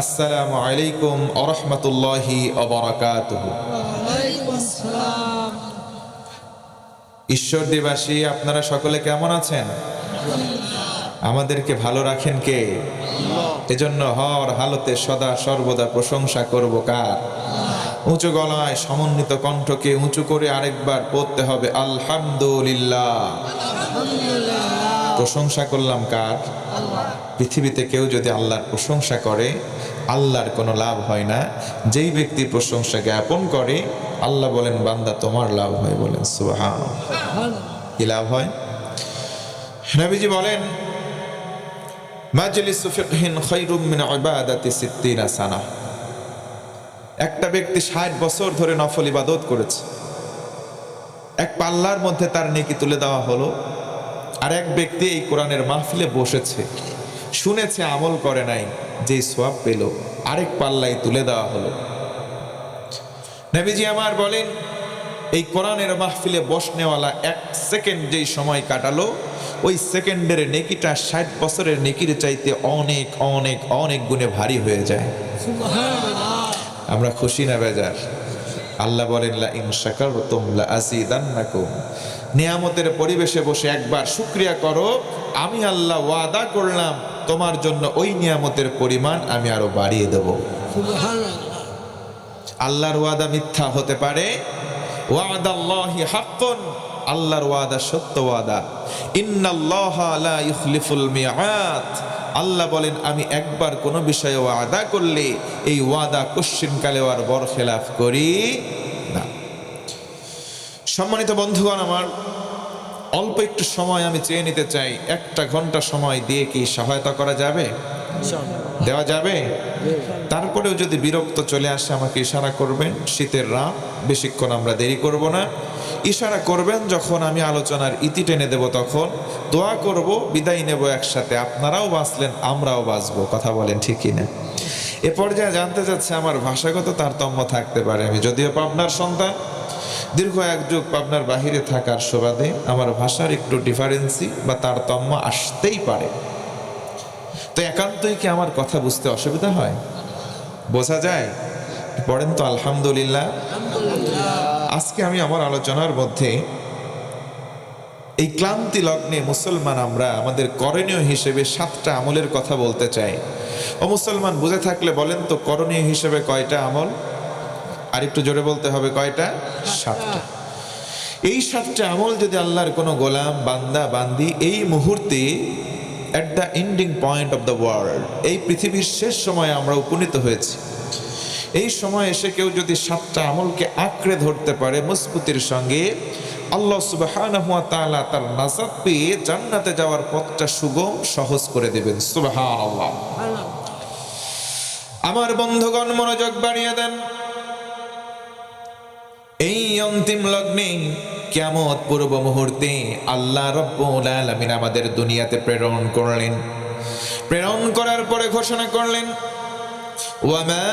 আসসালামু আলাইকুম ওয়া রাহমাতুল্লাহি ওয়া বারাকাতুহু। ওয়ালাইকুম আসসালাম। ঈশ্বর দিবাসী আপনারা সকলে কেমন আছেন? আমাদেরকে ভালো রাখেন কে? এজন্য হর হালতে সদা সর্বদা প্রশংসা করব কার? উঁচু গলায় সমন্বিত কণ্ঠকে উঁচু করে আরেকবার পড়তে হবে আলহামদুলিল্লাহ। প্রশংসা করলাম কার? পৃথিবীতে কেউ যদি আল্লাহর প্রশংসা করে আল্লাহর কোনো লাভ হয় না। যেই ব্যক্তি প্রশংসা জ্ঞাপন করে আল্লাহ বলেন বান্দা তোমার লাভ হয়। বলেন সুবহানাল্লাহ। কি লাভ হয়? নবীজি বলেন মাজলিসু ফিকহিন খায়রুম মিন ইবাদাতি ৬০ সানা। একটা ব্যক্তি ৬০ বছর ধরে নফল ইবাদত করেছে, এক পাল্লার মধ্যে তার নেকি তুলে দেওয়া হলো। আর এক ব্যক্তি এই কোরআনের মাহফিলে বসেছে, শুনেছে, আমল করে নাই, যেই সওয়াব পেল আরেক পাল্লায় তুলে দেওয়া হলো। নবীজি আমার বলেন এই কোরআনের মাহফিলে বসনেওয়ালা এক সেকেন্ড যেই সময় কাটালো, ওই সেকেন্ডের নেকিটা ৬০ বছরের নেকির চাইতে অনেক অনেক অনেক গুণে ভারী হয়ে যায়। আমরা খুশি না বেজার? আল্লাহ বলেন লা ইন শাকারতুম লা আযীদান্নাকুম। নিয়ামতের পরিবেশে বসে একবার শুকরিয়া করো, আমি আল্লাহ ওয়াদা করলাম তোমার জন্য ওই নিয়ামতের পরিমাণ আমি আরো বাড়িয়ে দেব। আল্লাহর ওয়াদা মিথ্যা হতে পারে? ওয়াদাল্লাহি হাক্কুন, আল্লাহর ওয়াদা সত্য ওয়াদা। ইন্নাল্লাহা লা ইখলিফুল মিআদ। আল্লাহ বলেন আমি একবার কোনো বিষয়ে ওয়াদা করলে এই ওয়াদা কোশ্চিনকালেও আর বরখেলাফ করি না। সম্মানিত বন্ধুগণ আমার, অল্প একটু সময় আমি চেয়ে নিতে চাই। 1টা ঘন্টা সময় দিয়ে কি সহায়তা করা যাবে? দেওয়া যাবে? তারপরেও যদি বিরক্ত চলে আসে আমাকে ইশারা করবেন। শীতের রাত, বেশিক্ষণ আমরা দেরি করব না। ইশারা করবেন যখন আমি আলোচনার ইতি টেনে দেব, তখন দোয়া করব, বিদায় নেব একসাথে। আপনারাও বাঁচলেন, আমরাও বাঁচবো। কথা বলেন ঠিক কিনা? এ পর্যায়ে জানতে চাচ্ছে আমার ভাষাগত তারতম্য থাকতে পারে। আমি যদিও পাবনার সন্তান, দীর্ঘ এক যুগ পাবনার বাহিরে থাকার সুবাদে আমার ভাষার একটু ডিফারেন্সি বা তারতম্য আসতেই পারে। তো একান্তই কি আমার কথা বুঝতে অসুবিধা হয়? বোঝা যায়? পড়েন তো আলহামদুলিল্লাহ। আজকে আমি আমার আলোচনার মধ্যে এই ক্লান্তি লগ্নে মুসলমান আমরা আমাদের করণীয় হিসেবে 7টা আমলের কথা বলতে চাই। ও মুসলমান, বুঝে থাকলে বলেন তো করণীয় হিসেবে কয়টা আমল? আর একটু জোরে বলতে হবে, কয়টা? 7টা। এই 7টা আমল যদি আল্লাহর কোনো গোলাম, বান্দা, বান্দি এই মুহূর্তে at the ending point of the world, এই পৃথিবীর শেষ সময়ে আমরা উপনীত হয়েছি, এই সময় এসে কেউ যদি 7টা আমলকে আঁকড়ে ধরতে পারে মজবুতির সঙ্গে, আল্লাহ সুবহানাহু ওয়া তাআলা তার নাজাত পেয়ে জান্নাতে যাওয়ার পথটা সুগম সহজ করে দেবেন। সুবহানাল্লাহ। আমার বন্ধুগণ মনোযোগ বাড়িয়ে দেন। এই অন্তিম লগ্নে কিয়ামত পূর্ব মুহূর্তে আল্লাহ রাব্বুল আলামিন আমাদের দুনিয়াতে প্রেরণ করলেন। প্রেরণ করার পরে ঘোষণা করলেন ওয়ামা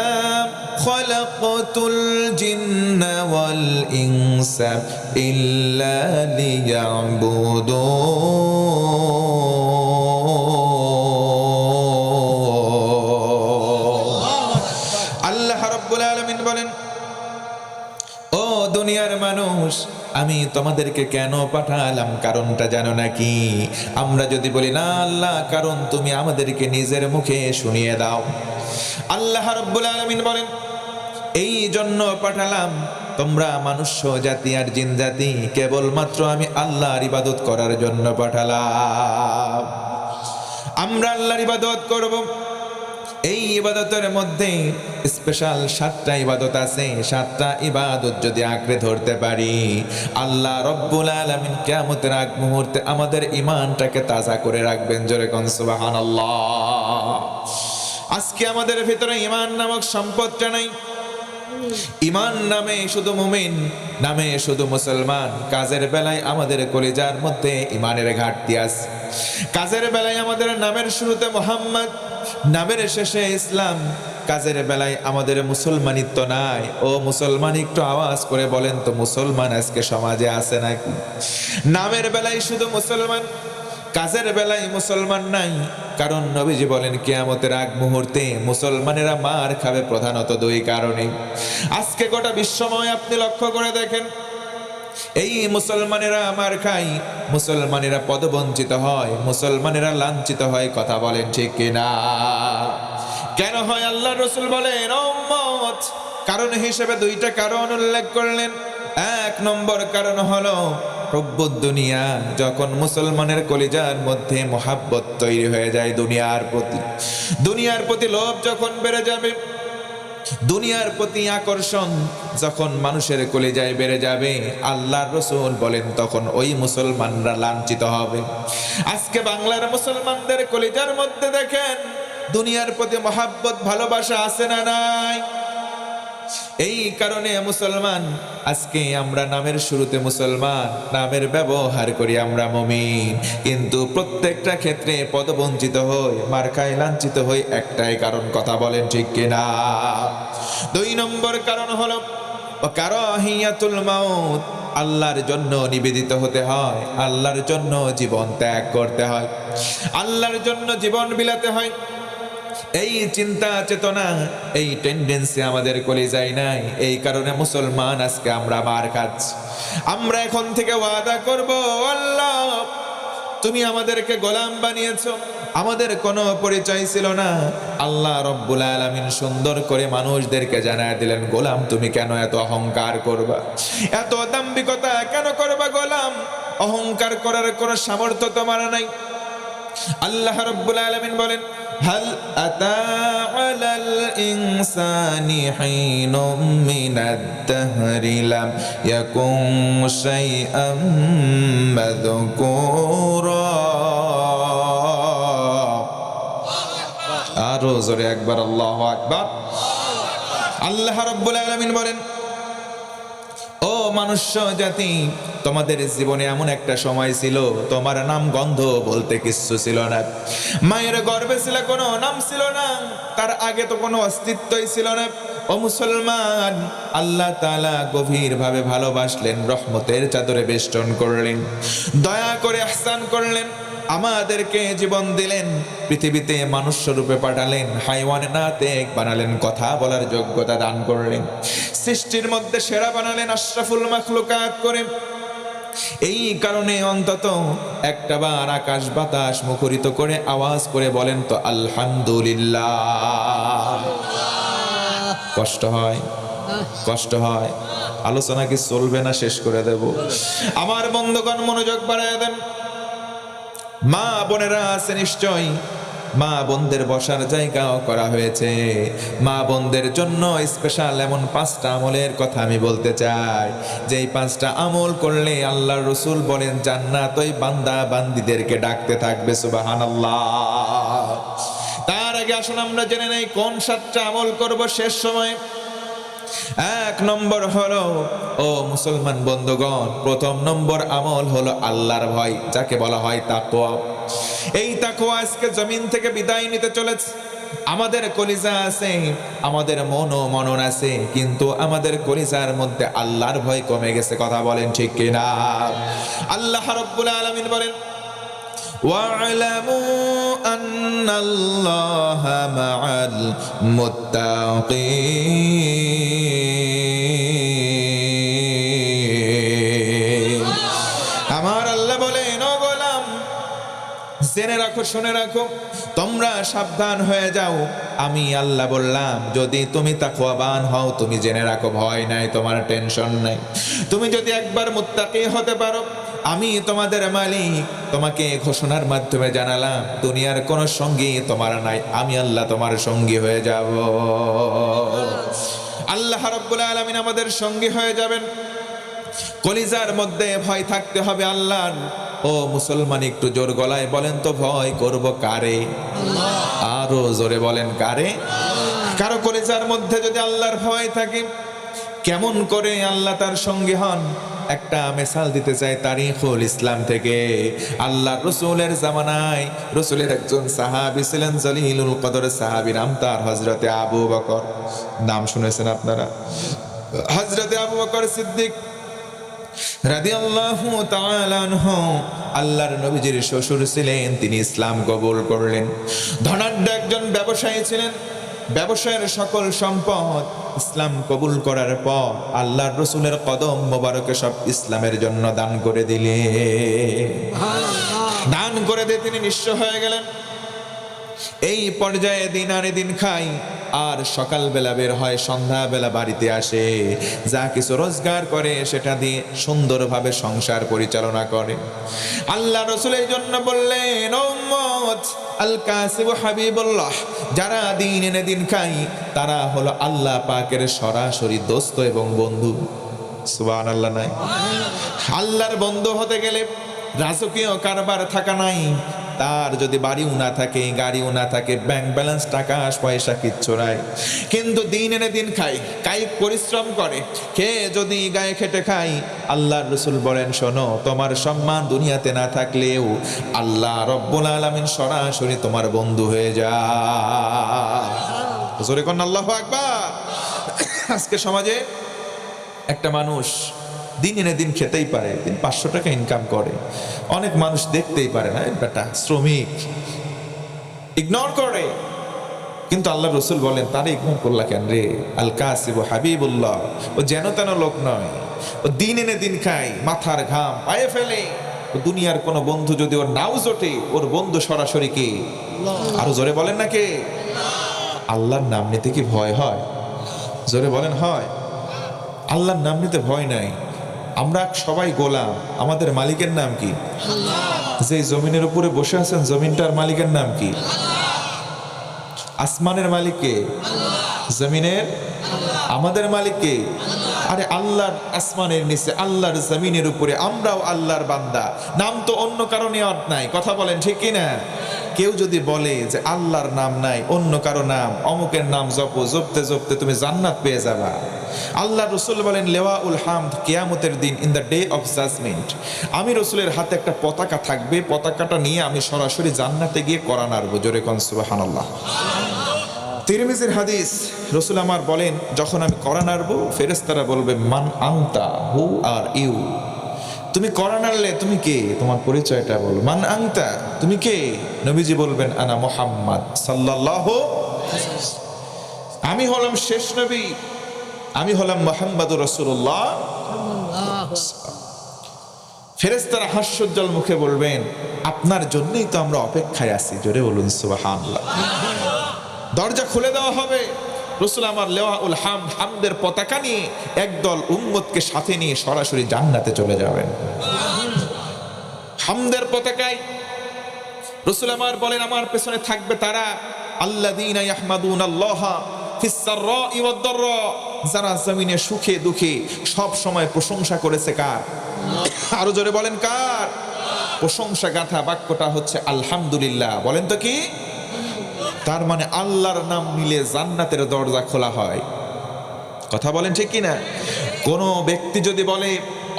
খালাকতুল জিন্না ওয়াল ইনসা ইল্লা লিয়াবুদুন। আল্লাহ রাব্বুল আলামিন বলেন, ও দুনিয়ার মানুষ, আমি তোমাদেরকে কেন পাঠালাম কারণটা জানো নাকি? আমরা যদি বলি না আল্লাহ, কারণ তুমি আমাদেরকে নিজের মুখে শুনিয়ে দাও। আল্লাহ রাব্বুল আলামিন বলেন, এই জন্য পাঠালাম তোমরা মানুষ জাতি আর জিন জাতি কেবলমাত্র আমি আল্লাহর ইবাদত করার জন্য পাঠালাম। আমরা আল্লাহর ইবাদত করব। এই ইবাদতের মধ্যে স্পেশাল 7টা ইবাদত আছে। 7টা ইবাদত যদি আঁকড়ে ধরতে পারি, আল্লাহ রব্বুল আলামিন কিয়ামতের আগ মুহূর্তে আমাদের ঈমানটাকে তাজা করে রাখবেন। জোরে কোন সুবহানাল্লাহ। আজকে আমাদের ভিতরে ঈমান নামক সম্পদটা নাই। ঈমান নামে শুধু মুমিন, নামে শুধু মুসলমান। কাজের বেলায় আমাদের কলিজার মধ্যে ঈমানের ঘাটতি আছে। কাজের বেলায় আমাদের নামের শুরুতে মুহাম্মদ, নামের শেষে ইসলাম। কাজের বেলায় আমাদের মুসলমানিত্ব নাই। ও মুসলমান, একটু আওয়াজ করে বলেন তো মুসলমান আজকে সমাজে আছে নাকি? নামের বেলায় শুধু মুসলমান, কাজের বেলায় মুসলমান নাই, কারণ নবীজি বলেন কিয়ামতের আগ মুহূর্তে মুসলমানেরা মার খাবে প্রধানত দুই কারণে। আজকে গোটা বিশ্বময় আপনি লক্ষ্য করে দেখেন, এই মুসলমানেরা মার খায়, মুসলমানেরা পদবঞ্চিত হয়, মুসলমানেরা লাঞ্ছিত হয়। কথা বলেন ঠিক কিনা? কেন হয়? আল্লাহ রাসূল বলেন উম্মত, কারণ হিসেবে দুইটা কারণ উল্লেখ করলেন। এক নম্বর কারণ হলো হুব্বুদ দুনিয়া। যখন মুসলমানের কলিজার মধ্যে মোহাব্বত তৈরি হয়ে যায় দুনিয়ার প্রতি লোভ যখন বেড়ে যাবে, দুনিয়ার প্রতি আকর্ষণ যখন মানুষের কলিজায় বেড়ে যাবে, আল্লাহর রাসূল বলেন তখন ওই মুসলমানরা লাঞ্ছিত হবে। আজকে বাংলার মুসলমানদের কলিজার মধ্যে দেখেন দুনিয়ার প্রতি মহাব্বত ভালোবাসা আছে না নাই? এই কারণে মুসলমান, আজকে আমরা নামের শুরুতে মুসলমান, নামের ব্যবহার করি আমরা মুমিন, কিন্তু প্রত্যেকটা ক্ষেত্রে পদবঞ্চিত হই, মার্কায় লাঞ্ছিত হই। একটাই কারণ, কথা বলেন ঠিক কিনা? দুই নম্বর কারণ হলো কারাহিয়াতুল মাউত। আল্লাহর জন্য নিবেদিত হতে হয়, আল্লাহর জন্য জীবন ত্যাগ করতে হয়, আল্লাহর জন্য জীবন বিলাতে হয়। এই চিন্তা চেতনা, এই টেন্ডেন্সি আমাদের কলিজায় নাই। এই কারণে মুসলমান আজকে আমরা মার খাচ্ছি। আমরা এখন থেকে ওয়াদা করব, আল্লাহ তুমি আমাদেরকে গোলাম বানিয়েছো, আমাদের কোনো পরিচয় ছিল না। আল্লাহ রব্বুল আলামিন সুন্দর করে মানুষদেরকে জানায় দিলেন, গোলাম তুমি কেন এত অহংকার করবা, এত দাম্ভিকতা কেন করবা? গোলাম, অহংকার করার কোনো সামর্থ্য তোমার নাই। আল্লাহ রব্বুল আলামিন বলেন, হাল আতা আলাল ইনসানি হিনুম মিনাদ দাহরি লাম ইয়াকুম শাইআম মাযকুরা। আরো জোরে একবার আল্লাহু আকবার। আল্লাহ রব্বুল আলামিন বলেন, ও মনুষ্য জাতি, তোমাদের জীবনে এমন একটা সময় ছিল তোমার নাম গন্ধ বলতে কিচ্ছু ছিল না। মায়ের গর্ভে ছিল, কোনো নাম ছিল না, তার আগে তো কোনো অস্তিত্বই ছিল না। ও মুসলমান, আল্লাহ তাআলা গভীরভাবে ভালোবাসলেন, রহমতের চাদরে বেষ্টন করলেন, দয়া করে ইহসান করলেন, আমাদেরকে জীবন দিলেন, পৃথিবীতে মানুষ রূপে পাঠালেন, হাইওয়ানাতে বানালেন, কথা বলার যোগ্যতা দান করলেন, সৃষ্টির মধ্যে সেরা বানালেন, আশরাফুল মাখলুকাত করে। এই কারণে অন্তত একটা বার আকাশ বাতাস মুখরিত করে আওয়াজ করে বলেন তো আলহামদুলিল্লাহ। কষ্ট হয়, কষ্ট হয়। আলোচনা কি চলবে না? শেষ করে দেব। আমার বন্ধুগণ মনোযোগ বাড়ায় দেন। মা বোনেরা আছে নিশ্চয়ই, মা বোনদের বসার জায়গাও করা হয়েছে। মা বোনদের জন্য স্পেশাল এমন 5টা আমলের কথা আমি বলতে চাই, যেই 5টা আমল করলে আল্লাহর রাসূল বলেন জান্নাত ওই বান্দা বান্দীদেরকে ডাকতে থাকবে। সুবহানাল্লাহ। তার আগে আসুন আমরা জেনে নেই কোন 7টা আমল করব শেষ সময়। 1 নম্বর হলো, ও মুসলমান বন্ধুগণ, প্রথম নম্বর আমল হলো আল্লাহর ভয়, যাকে বলা হয় তাকওয়া। এই তাকওয়া আজকে জমিন থেকে বিদায় নিতে চলেছে। আমাদের কলিজা আছে, আমাদের মনন আছে, কিন্তু আমাদের কলিজার মধ্যে আল্লাহর ভয় কমে গেছে। কথা বলেন ঠিক কিনা? আল্লাহ রাব্বুল আলামিন বলেন, ওয়া'লামু আন্নাল্লাহা মা'আল মুত্তাকিন। আমার আল্লাহ বলেন, ও গোলাম জেনে রাখো, শুনে রাখো, তোমরা সাবধান হয়ে যাও। আমি আল্লাহ বললাম, যদি তুমি তাকওয়াবান হও, তুমি জেনে রাখো ভয় নাই, তোমার টেনশন নাই। তুমি যদি একবার মুত্তাকি হতে পারো, আমি তোমাদের মালিক, তোমাকে ঘোষণার মাধ্যমে জানালাম, দুনিয়ার কোনো সঙ্গী তোমার নাই, আমি আল্লাহ তোমার সঙ্গী হয়ে যাব। আল্লাহ রাব্বুল আলামিন আমাদের সঙ্গী হয়ে যাবেন। কলিজার মধ্যে ভয় থাকতে হবে আল্লাহর। ও মুসলমান, একটু জোর গলায় বলেন তো, ভয় করব কারে? আরো জোরে বলেন, কারে? কারো কলিজার মধ্যে যদি আল্লাহর ভয় থাকে, কেমন করে আল্লাহ তার সঙ্গী হন? একটা মিসাল দিতে চাই তারিখুল ইসলাম থেকে। আল্লাহর রাসূলের জামানায় রাসূলের একজন সাহাবী ছিলেন, জলিলুল কদর সাহাবী, নাম তার হযরতে আবু বকর। নাম শুনেছেন আপনারা? হযরতে আবু বকর সিদ্দিক রাদিয়াল্লাহু তাআলা আনহু আল্লাহর নবীজির শ্বশুর ছিলেন, তিনি ইসলাম কবুল করলেন। ধনাঢ্য একজন ব্যবসায়ী ছিলেন, ব্যবসায়ের সকল সম্পদ ইসলাম কবুল করার পর আল্লাহর রাসূলের কদম মোবারকে সব ইসলামের জন্য দান করে দিলেন। দান করে দিয়ে তিনি নিঃস্ব হয়ে গেলেন। এই পর্যায়ে দিন আনে দিন খাই, আর সকালবেলা বের হয়, সন্ধ্যাবেলা বাড়িতে আসে, যা কিছু রোজগার করে সেটা দিয়ে সুন্দরভাবে সংসার পরিচালনা করে। আল্লাহ রাসূল এই জন্য বললেন, ও উম্মত, আল কাসিব হাবিবুল্লাহ, যারা দিন এনে দিন খাই তারা হলো আল্লাহ পাকের সরাসরি দোস্ত এবং বন্ধু। সুবহানাল্লাহ। নাই আল্লাহর বন্ধু হতে গেলে রাজকীয় কারবার থাকা নাই, তার যদি বাড়িও না থাকে, গাড়িও না থাকে, ব্যাংক ব্যালেন্স, টাকা পয়সা কিচ্ছু নাই, কিন্তু দিন এনে দিন খাই, কায়িক পরিশ্রম করে, খেয়ে যদি গায়ে খেটে খাই, আল্লাহর রাসূল বলেন, শোনো, তোমার সম্মান দুনিয়াতে না থাকলেও আল্লাহ রব্বুল আলামিন সরাসরি তোমার বন্ধু হয়ে যায়। জোরে কোন আল্লাহু আকবার। আজকে সমাজে একটা মানুষ দিন এনে দিন খেতেই পারে, দিন 500 টাকা ইনকাম করে, অনেক মানুষ দেখতেই পারে না, বেটা শ্রমিক, ইগনোর করে। কিন্তু আল্লাহ রাসূল বলেন, তারে ইগনোর করলা কেন রে? আল কাসিব হাবিবুল্লাহ, ও যেন তেন লোক নয়, ও দিন এনে দিন খায়, মাথার ঘাম পায়ে ফেলে। দুনিয়ার কোনো বন্ধু যদি ওর নাও জোটে, ওর বন্ধু সরাসরি কে? আরো জোরে বলেন না কে? আল্লাহর নাম নিতে কি ভয় হয়? জোরে বলেন হয়? আল্লাহর নাম নিতে ভয় নাই। আমরা সবাই গোলাম, আমাদের মালিকের নাম কি? যে জমিনের উপরে বসে আছেন, জমিনটার মালিকের নাম কি? আসমানের মালিক কে? জমিনের? আমাদের মালিক কে? আরে আল্লাহর আসমানের নিচে, আল্লাহর জমিনের উপরে, আমরাও আল্লাহর বান্দা। নাম তো অন্য কারণে অর্থ নাই, কথা বলেন ঠিক কি না? কেউ যদি বলে যে আল্লাহর নাম নাই, অন্য কারো নাম, অমুকের নাম জপো, জপতে জপতে তুমি জান্নাত পেয়ে যাবা। আল্লাহ রাসূল বলেন, লিওয়াউল হামদ, কিয়ামতের দিন, in the day of judgement, আমি রাসূলের হাতে একটা পতাকা থাকবে, পতাকাটা নিয়ে আমি সরাসরি জান্নাতে গিয়ে কোরআন আরবো। জোরে কোন সুবহানাল্লাহ। তিরমিজির হাদিস, রাসূল আমার বলেন, যখন আমি কোরআন আরবো, ফেরেশতারা বলবে, মান আনতা, হু আর ইউ? তুমি কোরআন আনলে, তুমি কে? তোমার পরিচয়টা বলো। মান আনতা, তুমি কে? নবীজি বলবেন, আনা মুহাম্মদ সাল্লাল্লাহু, আমি হলাম শেষ নবী, আমি হলাম মুহাম্মদুর রাসূলুল্লাহ। ফেরেশতারা হাস্যোজ্জ্বল মুখে বলবেন, আপনার জন্যই তো আমরা অপেক্ষায় আছি। জোরে বলুন সুবহানাল্লাহ। দরজা খুলে দেওয়া হবে, রাসূল আমার লিওয়াউল হামদ, হামদের পতাকা নিয়ে একদল উম্মতকে সাথে নিয়ে সরাসরি জান্নাতে চলে যাবেন। হামদের পতাকায় রাসূল আমার বলেন, আমার পেছনে থাকবে তারা, আল্লাযীনা ইয়াহমাদুনাল্লাহা ফিস সাররাই ওয়াদ দাররা, যারা জমিনে সুখে দুঃখে সব সময় প্রশংসা করেছে কার? আরো জোরে বলেন কার? প্রশংসা গাথা বাক্যটা হচ্ছে আলহামদুলিল্লাহ। বলেন তো কি? তার মানে আল্লাহর নাম নিলে জান্নাতের দরজা খোলা হয়। কথা বলেন ঠিক কিনা? কোন ব্যক্তি যদি বলে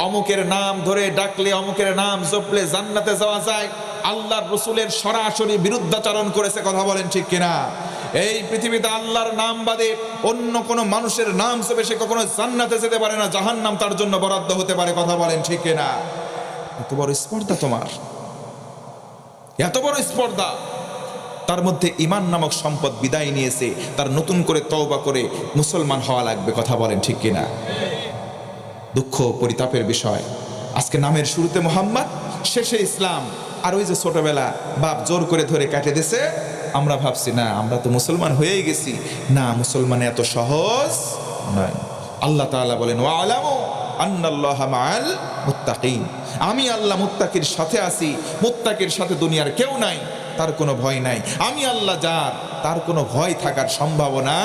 অমুকের নাম ধরে ডাকলে, অমুকের নাম জপলে জান্নাতে যাওয়া যায়, আল্লাহর রাসূলের সরাসরি বিরুদ্ধাচরণ করেছে। কথা বলেন ঠিক কিনা? এই পৃথিবীতে আল্লাহর নাম বাদে অন্য কোন মানুষের নাম জপে সে কখনো জান্নাতে যেতে পারে না, জাহান্নাম তার জন্য বরাদ্দ হতে পারে। কথা বলেন ঠিক কিনা? এত বড় স্পর্ধা তোমার, এত বড় স্পর্ধা। তার মধ্যে ঈমান নামক সম্পদ বিদায় নিয়েছে, তার নতুন করে তওবা করে মুসলমান হওয়া লাগবে। কথা বলেন ঠিক কিনা? দুঃখ পরিতাপের বিষয়, আজকে নামের শুরুতে মুহাম্মদ, শেষে ইসলাম। আর ওই যে ছোটবেলা বাপ জোর করে ধরে কাটে দিয়েছে, আমরা ভাবছি না আমরা তো মুসলমান হয়েই গেছি। না, মুসলমান এত সহজ নয়। আল্লাহ তাআলা বলেন, ওয়ালামু আন্নাল্লাহা মাআল মুত্তাকিন, আমি আল্লাহ মুত্তাকির সাথে আছি। মুত্তাকির সাথে দুনিয়ার কেউ নাই, তার কোনো ভয় নাই। আমি আল্লাহ যার, তার কোনো ভয় থাকার সম্ভাবনা।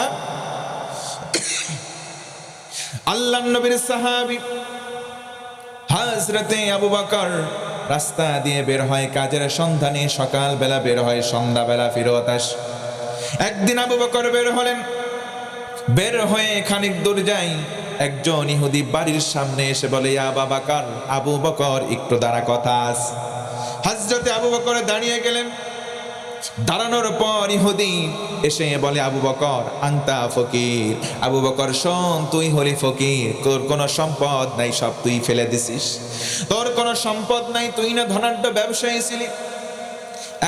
আল্লাহর নবীর সাহাবী হযরতে আবু বকর রাস্তা দিয়ে বের হয় কাজের সন্ধানে। সকালবেলা বের হয়, সন্ধ্যাবেলা ফেরত আসে। একদিন আবু বকর বের হলেন, বের হয়ে খানিক দূর যাই, একজন ইহুদি বাড়ির সামনে এসে বলে, ইয়া আবু বকর, আবু বকর একটু দাঁড়া, কথা আছে। হযরতে আবু বকর দাঁড়িয়ে গেলেন। দাঁড়ানোর পর ইহুদি এসে বলে, আবু বকর আনতা ফকির। আবু বকর শোন, তুই হলি ফকির, তোর কোনো সম্পদ নাই, সব তুই ফেলে দিছিস, তোর কোনো সম্পদ নাই, তুই না ধনাঢ্য ব্যবসায়ী ছিলি,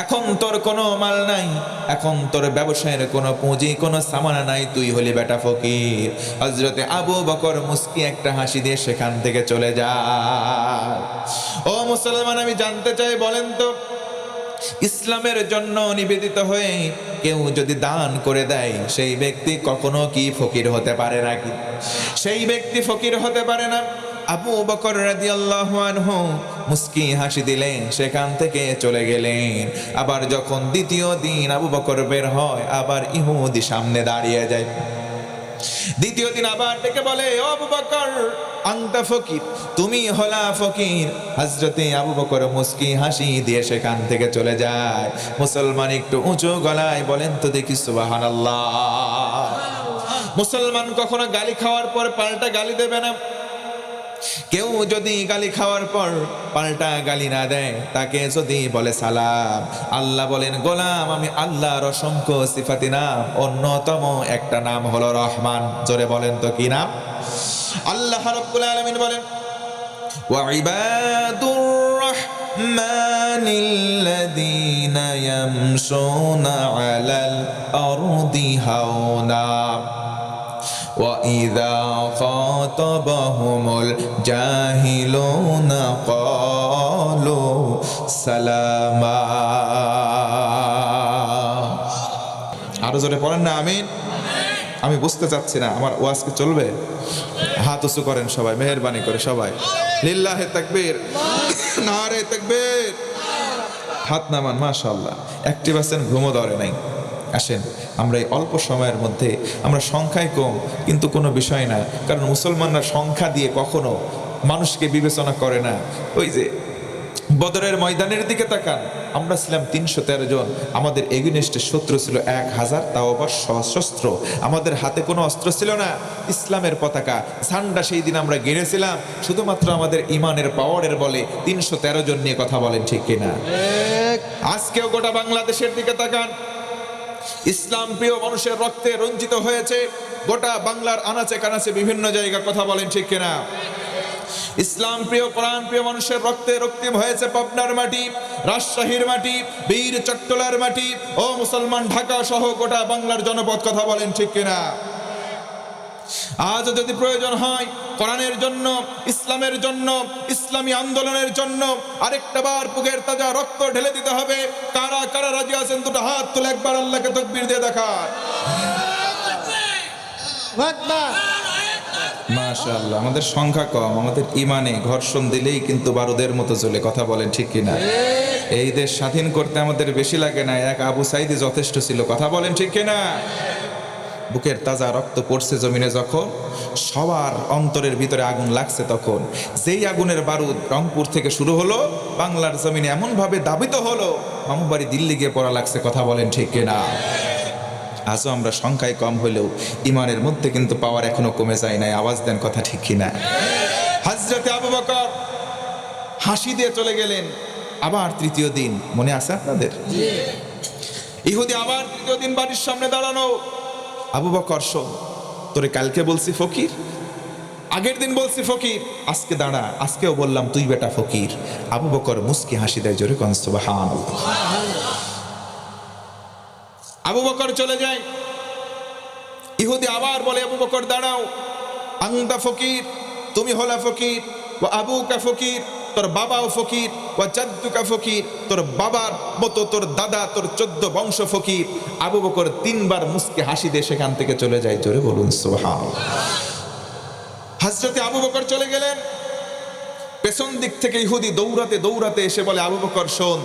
এখন তোর কোনো মাল নাই, এখন তোর ব্যবসায়ের কোনো পুঁজি, কোনো সামানা নাই, তুই হলি বেটা ফকির। হযরতে আবু বকর মুস্কি একটা হাসি দিয়ে সেখান থেকে চলে যায়। ও মুসলমান, আমি জানতে চাই, বলেন তো, ইসলামের জন্য নিবেদিত হয়ে কেউ যদি দান করে দেয়, সেই ব্যক্তি কখনো কি ফকির হতে পারে নাকি? সেই ব্যক্তি ফকির হতে পারে না। আবু বকর রাদিয়াল্লাহু আনহু মুস্কি হাসি দিলেন, সেখান থেকে চলে গেলেন। আবার যখন দ্বিতীয় দিন আবু বকর বের হয়, আবার ইহুদি সামনে দাঁড়িয়ে যায়। দ্বিতীয় দিন আবার ডেকে বলে, ও আবু বকর আনতা ফকির, তুমি হলা ফকির। হযরতে আবু বকর মুস্কি হাসি দিয়ে সেখান থেকে চলে যায়। মুসলমান একটু উঁচু গলায় বলেন তো দেখি সুবহানাল্লাহ। মুসলমান কখনো গালি খাওয়ার পর পাল্টা গালি দেবে না। কেউ যদি গালি খাওয়ার পর পাল্টা গালি না দেয়, তাকে যদি বলে সালাম। আল্লাহ বলেন, গোলাম, আমি আল্লাহর অসংখ্য সিফাতি নাম অন্যতম একটা নাম হলো রহমান। জোরে বলেন তো কি নাম? আল্লাহ রাব্বুল আলামিন বলেন, ওয়া ইবাদুর রাহমানিল্লাযীনা ইয়ামশুনা আলাল আরদি হাওনা وَإِذَا خَاطَبَهُمُ الْجَاهِلُونَ قَالُوا سَلَامًا। আরো জোরে পড়েন না আমিন। আমি বুঝতে চাচ্ছি না আমার ওয়াজ কি চলবে? হাত উঁচু করেন সবাই, মেহেরবানি করে সবাই। লিল্লাহে তাকবীর, নারে তাকবীর। হাত নামান, মাশাআল্লাহ। অ্যাক্টিভ আছেন, ঘুমও ধরে নাই। আসেন, আমরা এই অল্প সময়ের মধ্যে, আমরা সংখ্যায় কম কিন্তু কোনো বিষয় না, কারণ মুসলমানরা সংখ্যা দিয়ে কখনো মানুষকে বিবেচনা করে না। ওই যে বদরের ময়দানের দিকে তাকান, আমরা ছিলাম 313 জন, আমাদের এগেইনস্টে শত্রু ছিল 1000, তাও আবার সশস্ত্র। আমাদের হাতে কোনো অস্ত্র ছিল না, ইসলামের পতাকা ঝান্ডা সেই দিন আমরা গেড়েছিলাম শুধুমাত্র আমাদের ইমানের পাওয়ারের বলে। 313 জন নিয়ে কথা বলেন, ঠিক কিনা? আজকেও গোটা বাংলাদেশের দিকে তাকান, ইসলাম প্রিয় মানুষের রক্তে রঞ্জিত হয়েছে গোটা বাংলার আনাচে কানাচে বিভিন্ন জায়গা, কথা বলেন ঠিক কিনা? ইসলাম প্রিয় কোরআন প্রিয় মানুষের রক্তে রক্তিম হয়েছে পাবনার মাটি, রাজশাহীর মাটি, বীর চট্টলার মাটি। ও মুসলমান, ঢাকা সহ গোটা বাংলার জনপদ, কথা বলেন ঠিক কিনা? আজ যদি প্রয়োজন হয় কোরআনের জন্য, ইসলামের জন্য, ইসলামী আন্দোলনের জন্য আরেকটা বার বুকের তাজা রক্ত ঢেলে দিতে হবে। কারা কারা রাজি আছেন? দুটো হাত তুলে একবার আল্লাহকে তাকবীর দিয়ে দেখান। মাশাআল্লাহ। আমাদের সংখ্যা কম, আমাদের ইমানে ঘর্ষণ দিলেই কিন্তু বারুদের মতো জ্বলে, কথা বলেন ঠিক কিনা? এই দেশ স্বাধীন করতে আমাদের বেশি লাগে না, এক আবু সাইদি যথেষ্ট ছিল, কথা বলেন ঠিক কিনা? বুকের তাজা রক্ত পড়ছে জমিনে, যখন সবার অন্তরের ভিতরে আগুন লাগছে, তখন যেই আগুনের বারুদ রংপুর থেকে শুরু হলো, বাংলার জমিনে এমন ভাবে দাবিত হলো, মামুবাড়ি দিল্লি গিয়ে পড়া লাগছে, কথা বলেন ঠিক কিনা? আজও আমরা সংখ্যায় কম হলেও ইমানের মধ্যে কিন্তু পাওয়ার এখনো কমে যায় নাই। আওয়াজ দেন, কথা ঠিক কিনা? হযরতে আবু বকর হাসি দিয়ে চলে গেলেন। আবার তৃতীয় দিন, মনে আছে আপনাদের? ইহুদি আবার তৃতীয় দিন বাড়ির সামনে দাঁড়ানো। আবু বকর শোন, তোরে কালকে বলছি ফকির, আগের দিন বলছি ফকির, আজকে দাঁড়া, আজকেও বললাম তুই বেটা ফকির। আবু বকর মুস্কি হাসি দেয়, জোরে কোন সুবহানাল্লাহ। আবু বকর চলে যায়। ইহুদি আবার বলে, আবু বকর দাঁড়াও, আনতা ফকির, তুমি হলা ফকির, ওয়া আবুকা ফকির, তোর বাবাও ফকির, ওয়া জাদ্দুকা ফকির, তোর বাবার মতো তোর দাদা, তোর 14 বংশ ফকির। আবু বকর 3 বার মুস্কি হাসি দিয়ে সেখান থেকে চলে যায়, জোরে বলুন সুবহানাল্লাহ। হযরতে আবু বকর চলে গেলেন, পেছন দিক থেকে ইহুদি দৌড়াতে দৌড়াতে এসে বলে, আবু বকর শোন,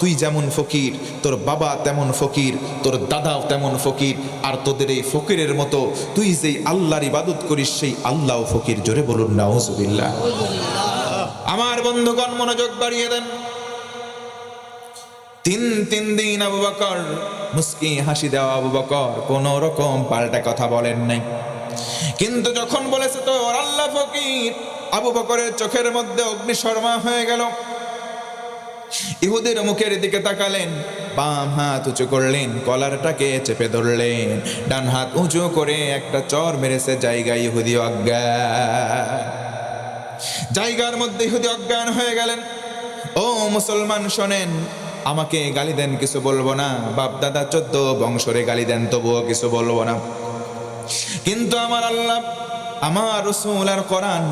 তুই যেমন ফকির, তোর বাবা তেমন ফকির, তোর দাদাও তেমন ফকির, আর তোদের এই ফকিরের মতো তুই যেই আল্লাহর ইবাদত করিস সেই আল্লাহও ফকির। জোরে বলুন নাউজুবিল্লাহ। আমার বন্ধুগণ মনোযোগ বাড়িয়ে দেন। তিন দিন আবু বকর মুস্কি হাসি দেওয়া আবু বকর কোন রকম পাল্টা কথা বলেন নাই, কিন্তু যখন বলেছে তোর আল্লাহ ফকির, আবু বকরের চোখের মধ্যে অগ্নিশর্মা হয়ে গেল। ইহুদের মুখের দিকে তাকালেন, বাম হাত উঁচু করলেন, কলারটাকে চেপে ধরলেন, ডান হাত উঁচু করে একটা চর মেরেছে জায়গায়। ইহুদি অজ্ঞান, জায়গার মধ্যে ইহুদি অজ্ঞান হয়ে গেলেন। ও মুসলমান শোনেন, আমাকে গালি দেন কিছু বলবো না, বাপ দাদা 14 বংশরে গালি দেন তবুও কিছু বলবো না, কিন্তু আমার আল্লাহ, আমার রাসূল আর কোরআন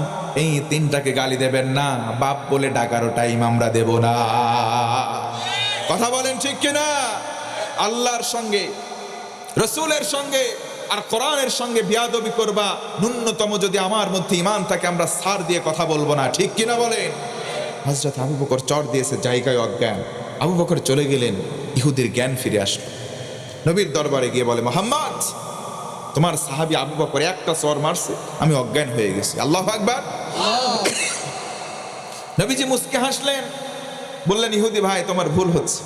এই তিনটাকে গালি দেবেন না, বাপ বলে ডাকারও টাইম আমরা দেব না। কথা বলেন ঠিক কিনা? আল্লাহর সঙ্গে, রাসূলের সঙ্গে আর কোরআনের সঙ্গে বিয়াদবি করবা, ন্যূনতম যদি আমার মধ্যে ঈমান থাকে আমরা ছাড় দিয়ে কথা বলবো না, ঠিক কিনা বলেন? হযরত আবু বকর চর দিয়েছে জায়গায় অজ্ঞান। আবু বকর চলে গেলেন, ইহুদির জ্ঞান ফিরে আসলো। নবীর দরবারে গিয়ে বলে, মুহাম্মদ, তোমার সাহাবী আবু বকর একটা চর মারছে, আমি অজ্ঞান হয়ে গেছি। আল্লাহু আকবার। নবীজি মুস্কে হাসলেন, বললেন, ইহুদি ভাই তোমার ভুল হচ্ছে,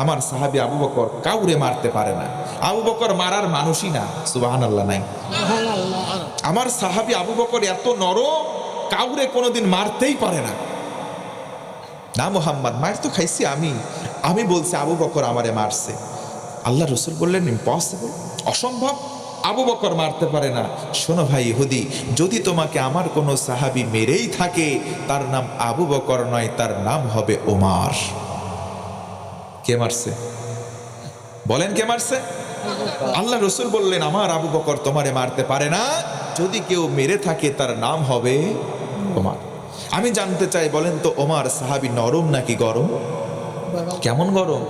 আমার সাহাবী আবু বকর কাউরে মারতে পারে না, আবু বকর মারার মানুষই না। সুবহানাল্লাহ নাই? আমার সাহাবী আবু বকর এত নরম, কাউরে কোনোদিন মারতেই পারে না। না মুহাম্মদ, মার তো খাইছি আমি বলছি আবু বকর আমারে মারছে। আল্লাহ রাসূল বললেন, ইম্পসিবল, অসম্ভব, আবু বকর মারতে পারে না। শোনো ভাই ইহুদি, যদি তোমাকে আমার কোনো সাহাবী মেরেই থাকে, তার নাম আবু বকর নয়, তার নাম হবে ওমর। কে মারছে বলেন? কে মারছে? আল্লাহ রাসূল বললেন, আমার আবু বকর তোমারে মারতে পারে না, যদি কেউ মেরে থাকে তার নাম হবে ওমর। আমি জানতে চাই, বলেন তো ওমর সাহাবী নরম নাকি গরম? কেমন গরম?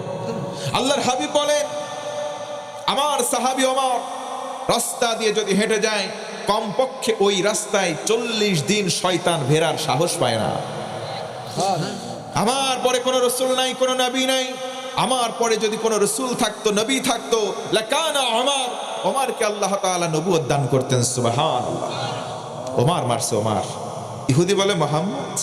আল্লাহর হাবিব বলেন, আমার সাহাবী ওমর রাস্তা দিয়ে যদি হেঁটে যায়, কমপক্ষে ওই রাস্তায় 40 দিন শয়তান ভেরার সাহস পায় না। আমার পরে কোনো রাসূল নাই, কোনো নবী নাই, আমার পরে যদি কোনো রাসূল থাকতো, নবী থাকতো, লাকানা ওমর, ওমরকে আল্লাহ তাআলা নবুয়ত দান করতেন। সুবহানাল্লাহ। ওমর মারছে ওমর। ইহুদি বলে, মুহাম্মদ,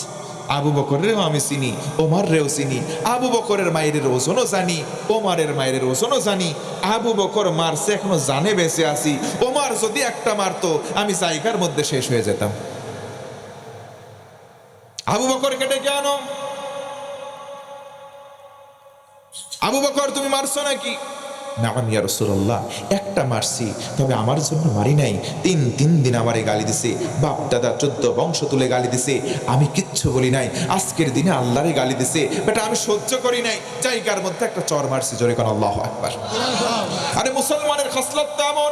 আবু বকরেরও আমি চিনি, ওমরেরও চিনি, আবু বকরের মায়ের ওজনও জানি, ওমরের মায়ের ওজনও জানি। আবু বকর মারছে, এখনো জানে বেঁচে আছি, ওমর যদি একটা মারতো আমি জায়গার মধ্যে শেষ হয়ে যেতাম। আবু বকরকে ডেকে আনো। আবু বকর তুমি মারছো নাকি? নাম ইয়া রাসূলুল্লাহ, একটা মারছি, তবে আমার জন্য মারি নাই। তিন দিন আমারে গালি দিছে, বাপ দাদা 14 বংশ তুলে গালি দিছে, আমি কিচ্ছু বলি নাই। আজকের দিনে আল্লাহরে গালি দিছে, বেটা আমি সহ্য করি নাই, জায়গার মধ্যে একটা চর মারছি। জোরে কোন আল্লাহু আকবার। আরে মুসলমানের খাসলত তো এমন,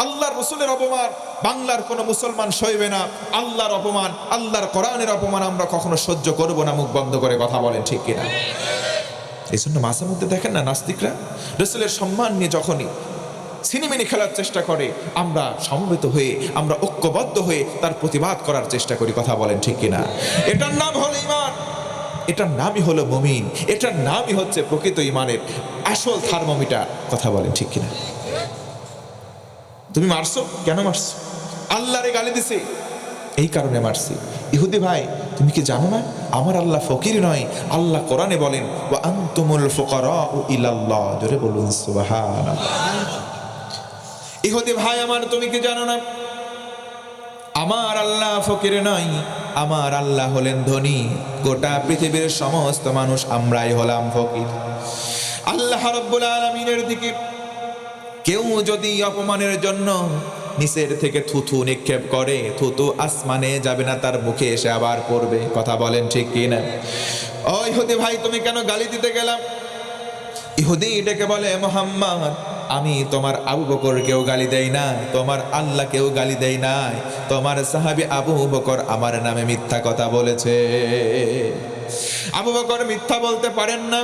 আল্লাহর রাসূলের অপমান বাংলার কোনো মুসলমান সইবে না। আল্লাহর অপমান, আল্লাহর কোরআনের অপমান আমরা কখনো সহ্য করব না। মুখ বন্ধ করে কথা বলেন, ঠিক কিনা? এই জন্য মাঝে মধ্যে দেখেন না, নাস্তিকরা রাসূলের সম্মান নিয়ে যখনই সিনেমিনি খেলার চেষ্টা করে, আমরা সমবেত হয়ে, আমরা ঐক্যবদ্ধ হয়ে তার প্রতিবাদ করার চেষ্টা করি। কথা বলেন, ঠিক কিনা? এটার নাম হলো ঈমান, এটার নামই হলো মুমিন, এটার নামই হচ্ছে প্রকৃত ঈমানের আসল থার্মোমিটার। কথা বলেন, ঠিক কিনা? তুমি মারছো কেন? মারছো আল্লাহরে গালি দিছে, এই কারণে মারছি। ইহুদি ভাই, তুমি কি জানো না আমার আল্লাহ ফকির নয়? আল্লাহ কোরআনে বলেন, ওয়া আনতুমুল ফুকারাউ ইলাল্লাহ। জোরে বলুন সুবহানাল্লাহ। ইহুদি ভাই আমার, তুমি কি জানো না আমার আল্লাহ ফকির নয়, আমার আল্লাহ হলেন ধনী। গোটা পৃথিবীর সমস্ত মানুষ আমরাই হলাম ফকির। আল্লাহ রাব্বুল আলামিনের দিকে কেউ যদি অপমানের জন্য নিচের থেকে থুথু নিক্ষেপ করে, থুথু আসমানে যাবে না, তার মুখে এসে আবার পড়বে। কথা বলেন, ঠিক কিনা? ও ইহুদি ভাই, তুমি কেন গালি দিতে গেলাম? ইহুদি ডেকে বলে, মুহাম্মদ, আমি তোমার আবু বকরকেও গালি দেই না, তোমার আল্লাহকেও গালি দেই নাই, তোমার সাহাবী আবু বকর আমার নামে মিথ্যা কথা বলেছে। আবু বকর মিথ্যা বলতে পারেন না।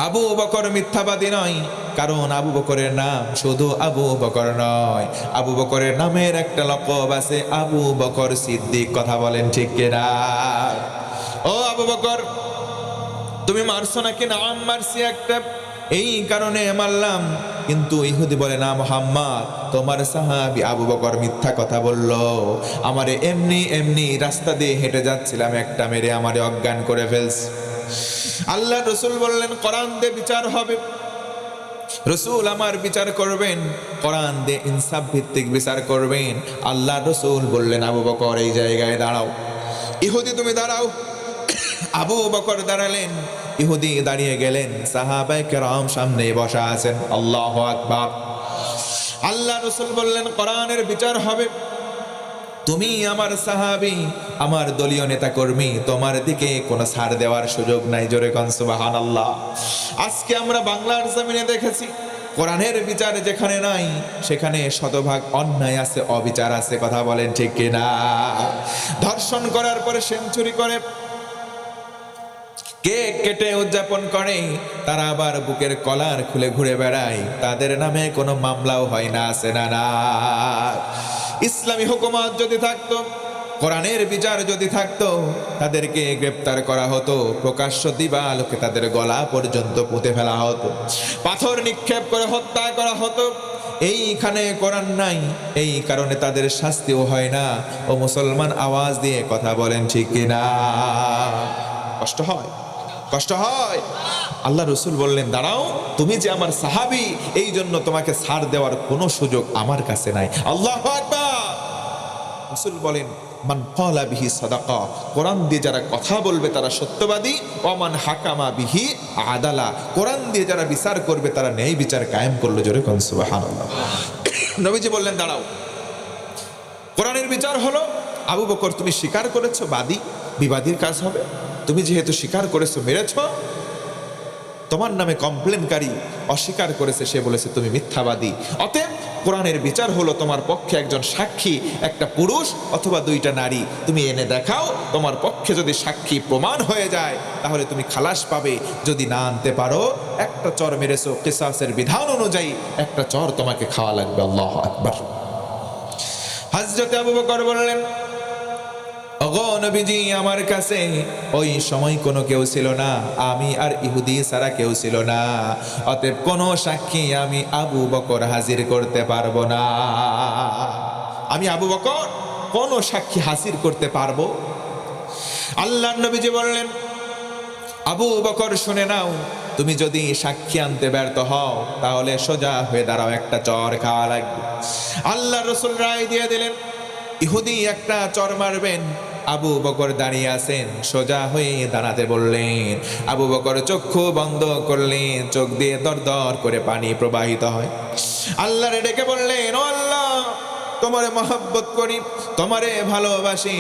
আবু বকর মিথ্যাবাদী নয়, কারণ আবু বকরের নাম শুধু আবু বকর নয়, আবু বকরের নামের একটা লকব আছে, আবু বকর সিদ্দিক। কথা বলেন, ঠিক কিনা? ও আবু বকর, তুমি মারছো নাকি? না, মারছি একটা, এই কারণে মারলাম। কিন্তু ইহুদি বলে, না মুহাম্মদ, তোমার সাহাবী আবু বকর মিথ্যা কথা বললো, আমারে এমনি রাস্তা দিয়ে হেঁটে যাচ্ছিলাম, একটা মেরে আমারে অজ্ঞান করে ফেলছে। আল্লাহ রাসূল বললেন, কোরআন দিয়ে বিচার হবে, রাসূল আমার বিচার করবেন, কোরআন দিয়ে ইনসাফ ভিত্তিক বিচার করবেন। আল্লাহ রাসূল বললেন, আবু বকর এই জায়গায় দাঁড়াও। ইহুদি তুমি দাঁড়াও। আবু বকর দাঁড়ালেন। ইহুদি দাঁড়িয়ে গেলেন, সাহাবায়ে কেরাম সামনে বসা আছেন। আল্লাহু আকবার। আল্লাহ রাসূল বললেন, কোরআনের বিচার হবে। তুমি আমার সাহাবী, আমার দলীয় নেতা কর্মী, তোমার দিকে কোনো ছাড় দেওয়ার সুযোগ নাই। জোরে কোন সুবহানাল্লাহ। আজকে আমরা বাংলার জমিনে দেখেছি, কোরআনের বিচার যেখানে নাই সেখানে শতভাগ অন্যায় আছে, অবিচার আছে। কথা বলেন ঠিক কিনা? ধর্ষণ করার পরে সেঞ্চুরি করে, কেক কেটে উদযাপন করে, তারা আবার বুকের কলার খুলে ঘুরে বেড়ায়, তাদের নামে কোনো মামলাও হয় না। আছে না? না। ইসলামী হুকুমত যদি থাকতো, কোরআনের বিচার যদি থাকতো, তাদেরকে গ্রেপ্তার করা হতো, প্রকাশ্য দিবালোকে তাদের গলা পর্যন্ত পুঁতে ফেলা হতো, পাথর নিক্ষেপ করে হত্যা করা হতো। এইখানে কোরআন নাই, এই কারণে তাদের শাস্তিও হয় না। ও মুসলমান, আওয়াজ দিয়ে কথা বলেন ঠিক কিনা? কষ্ট হয়, কষ্ট হয়। আল্লাহ রাসূল বললেন, দাঁড়াও, তুমি যে আমার সাহাবী, এই জন্য তোমাকে ছাড় দেওয়ার কোনো সুযোগ আমার কাছে নাই। আল্লাহু আকবার। রাসূল বলেন, মান ক্বালা বিহি সাদাকা, কোরআন দিয়ে যারা কথা বলবে তারা সত্যবাদী। ওয়া মান হাকামা বিহি আদালা, কোরআন দিয়ে যারা বিচার করবে তারা ন্যায় বিচার কায়েম করলো। জোরে কোন সুবহানাল্লাহ। নবীজি বললেন, দাঁড়াও, কোরআনের বিচার হলো, আবু বকর তুমি স্বীকার করেছো, বাদী বিবাদীর কাজ হবে। তুমি যেহেতু স্বীকার করেছো, মেরেছ, তোমার নামে কমপ্লেনকারী অস্বীকার করেছে, সে বলেছে তুমি মিথ্যাবাদী। অতএব কোরআনের বিচার হলো, তোমার পক্ষে একজন সাক্ষী, একটা পুরুষ অথবা দুইটা নারী তুমি এনে দেখাও। তোমার পক্ষে যদি সাক্ষী প্রমাণ হয়ে যায় তাহলে তুমি খালাস পাবে। যদি না আনতে পারো, একটা চর মেরেছো, কিসাসের বিধান অনুযায়ী একটা চর তোমাকে খাওয়া লাগবে। আল্লাহু আকবার। হযরত আবু বকর বললেন, ওগো নবীজি, আমার কাছে ওই সময় কোনো কেউ ছিল না, আমি আর ইহুদি ছাড়া কেউ ছিল না। অতএব কোনো সাক্ষী আমি আবু বকর হাজির করতে পারবো না। আমি আবু বকর কোনো সাক্ষী হাজির করতে পারবো? আল্লাহর নবীজি বললেন, আবু বকর শুনে নাও, তুমি যদি সাক্ষী আনতে ব্যর্থ হও তাহলে সোজা হয়ে দাঁড়াও, একটা চর খাওয়া লাগবে। আল্লাহ রাসূল রায় দিয়ে দিলেন, ইহুদি একটা চর মারবেন। আবু বকর দাঁড়িয়ে আছেন, সোজা হয়ে দাঁড়াতে বললেন। আবু বকর চক্ষু বন্ধ করলেন, চোখ দিয়ে দর দর করে পানি প্রবাহিত হয়। আল্লাহরে ডেকে বললেন, ও আল্লাহ, তোমারে মহব্বত করি, তোমারে ভালোবাসি,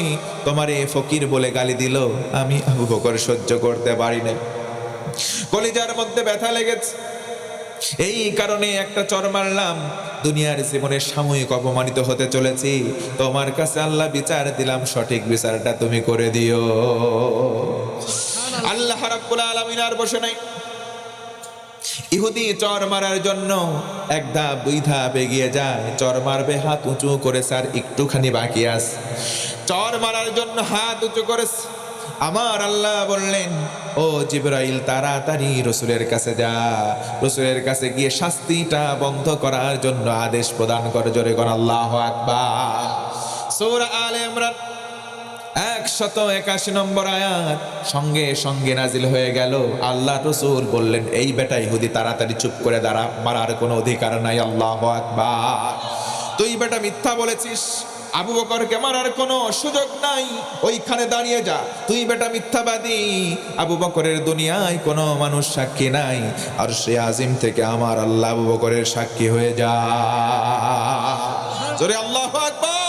তোমারে ফকির বলে গালি দিল, আমি আবু বকর সহ্য করতে পারি না, কলিজার মধ্যে ব্যথা লেগেছে, এই কারণে একটা চর মারলাম। দুনিয়ার জীবনে সাময়িক অপমানিত হতে চলেছি, তোমার কাছে আল্লাহ বিচার দিলাম, সঠিক বিচারটা তুমি করে দিও। আল্লাহ রাব্বুল আলামিন আর বসে নাই। ইহুদি চর মারার জন্য এক ধাপ দুই ধাপ এগিয়ে যায়, চর মারবে, হাত উঁচু করেছে, আর একটুখানি বাকি আছে। চর মারার জন্য হাত উঁচু করেছে। আমার আল্লাহ বললেন, ও জিবরাইল, তাড়াতাড়ি রসুলের কাছে যা, রসুলের কাছে গিয়ে শাস্তিটা বন্ধ করার জন্য আদেশ প্রদান করে। জোরে কোন আল্লাহু আকবার। সূরা আলে ইমরান 181 নম্বর আয়াত সঙ্গে সঙ্গে নাজিল হয়ে গেল। আল্লাহ রসুল বললেন, এই বেটা ইহুদি, তাড়াতাড়ি চুপ করে দাঁড়া, মারার কোনো অধিকার নাই। আল্লাহু আকবার। তুই বেটা মিথ্যা বলেছিস, আবু বকরকে মারার কোনো সুযোগ নাই, ওইখানে দাঁড়িয়ে যা। তুই বেটা মিথ্যাবাদী, আবু বকরের দুনিয়ায় কোনো মানুষ সাক্ষী নাই, আর সে আজিম থেকে আমার আল্লাহ আবু বকরের সাক্ষী হয়ে যা। জোরে আল্লাহু আকবার।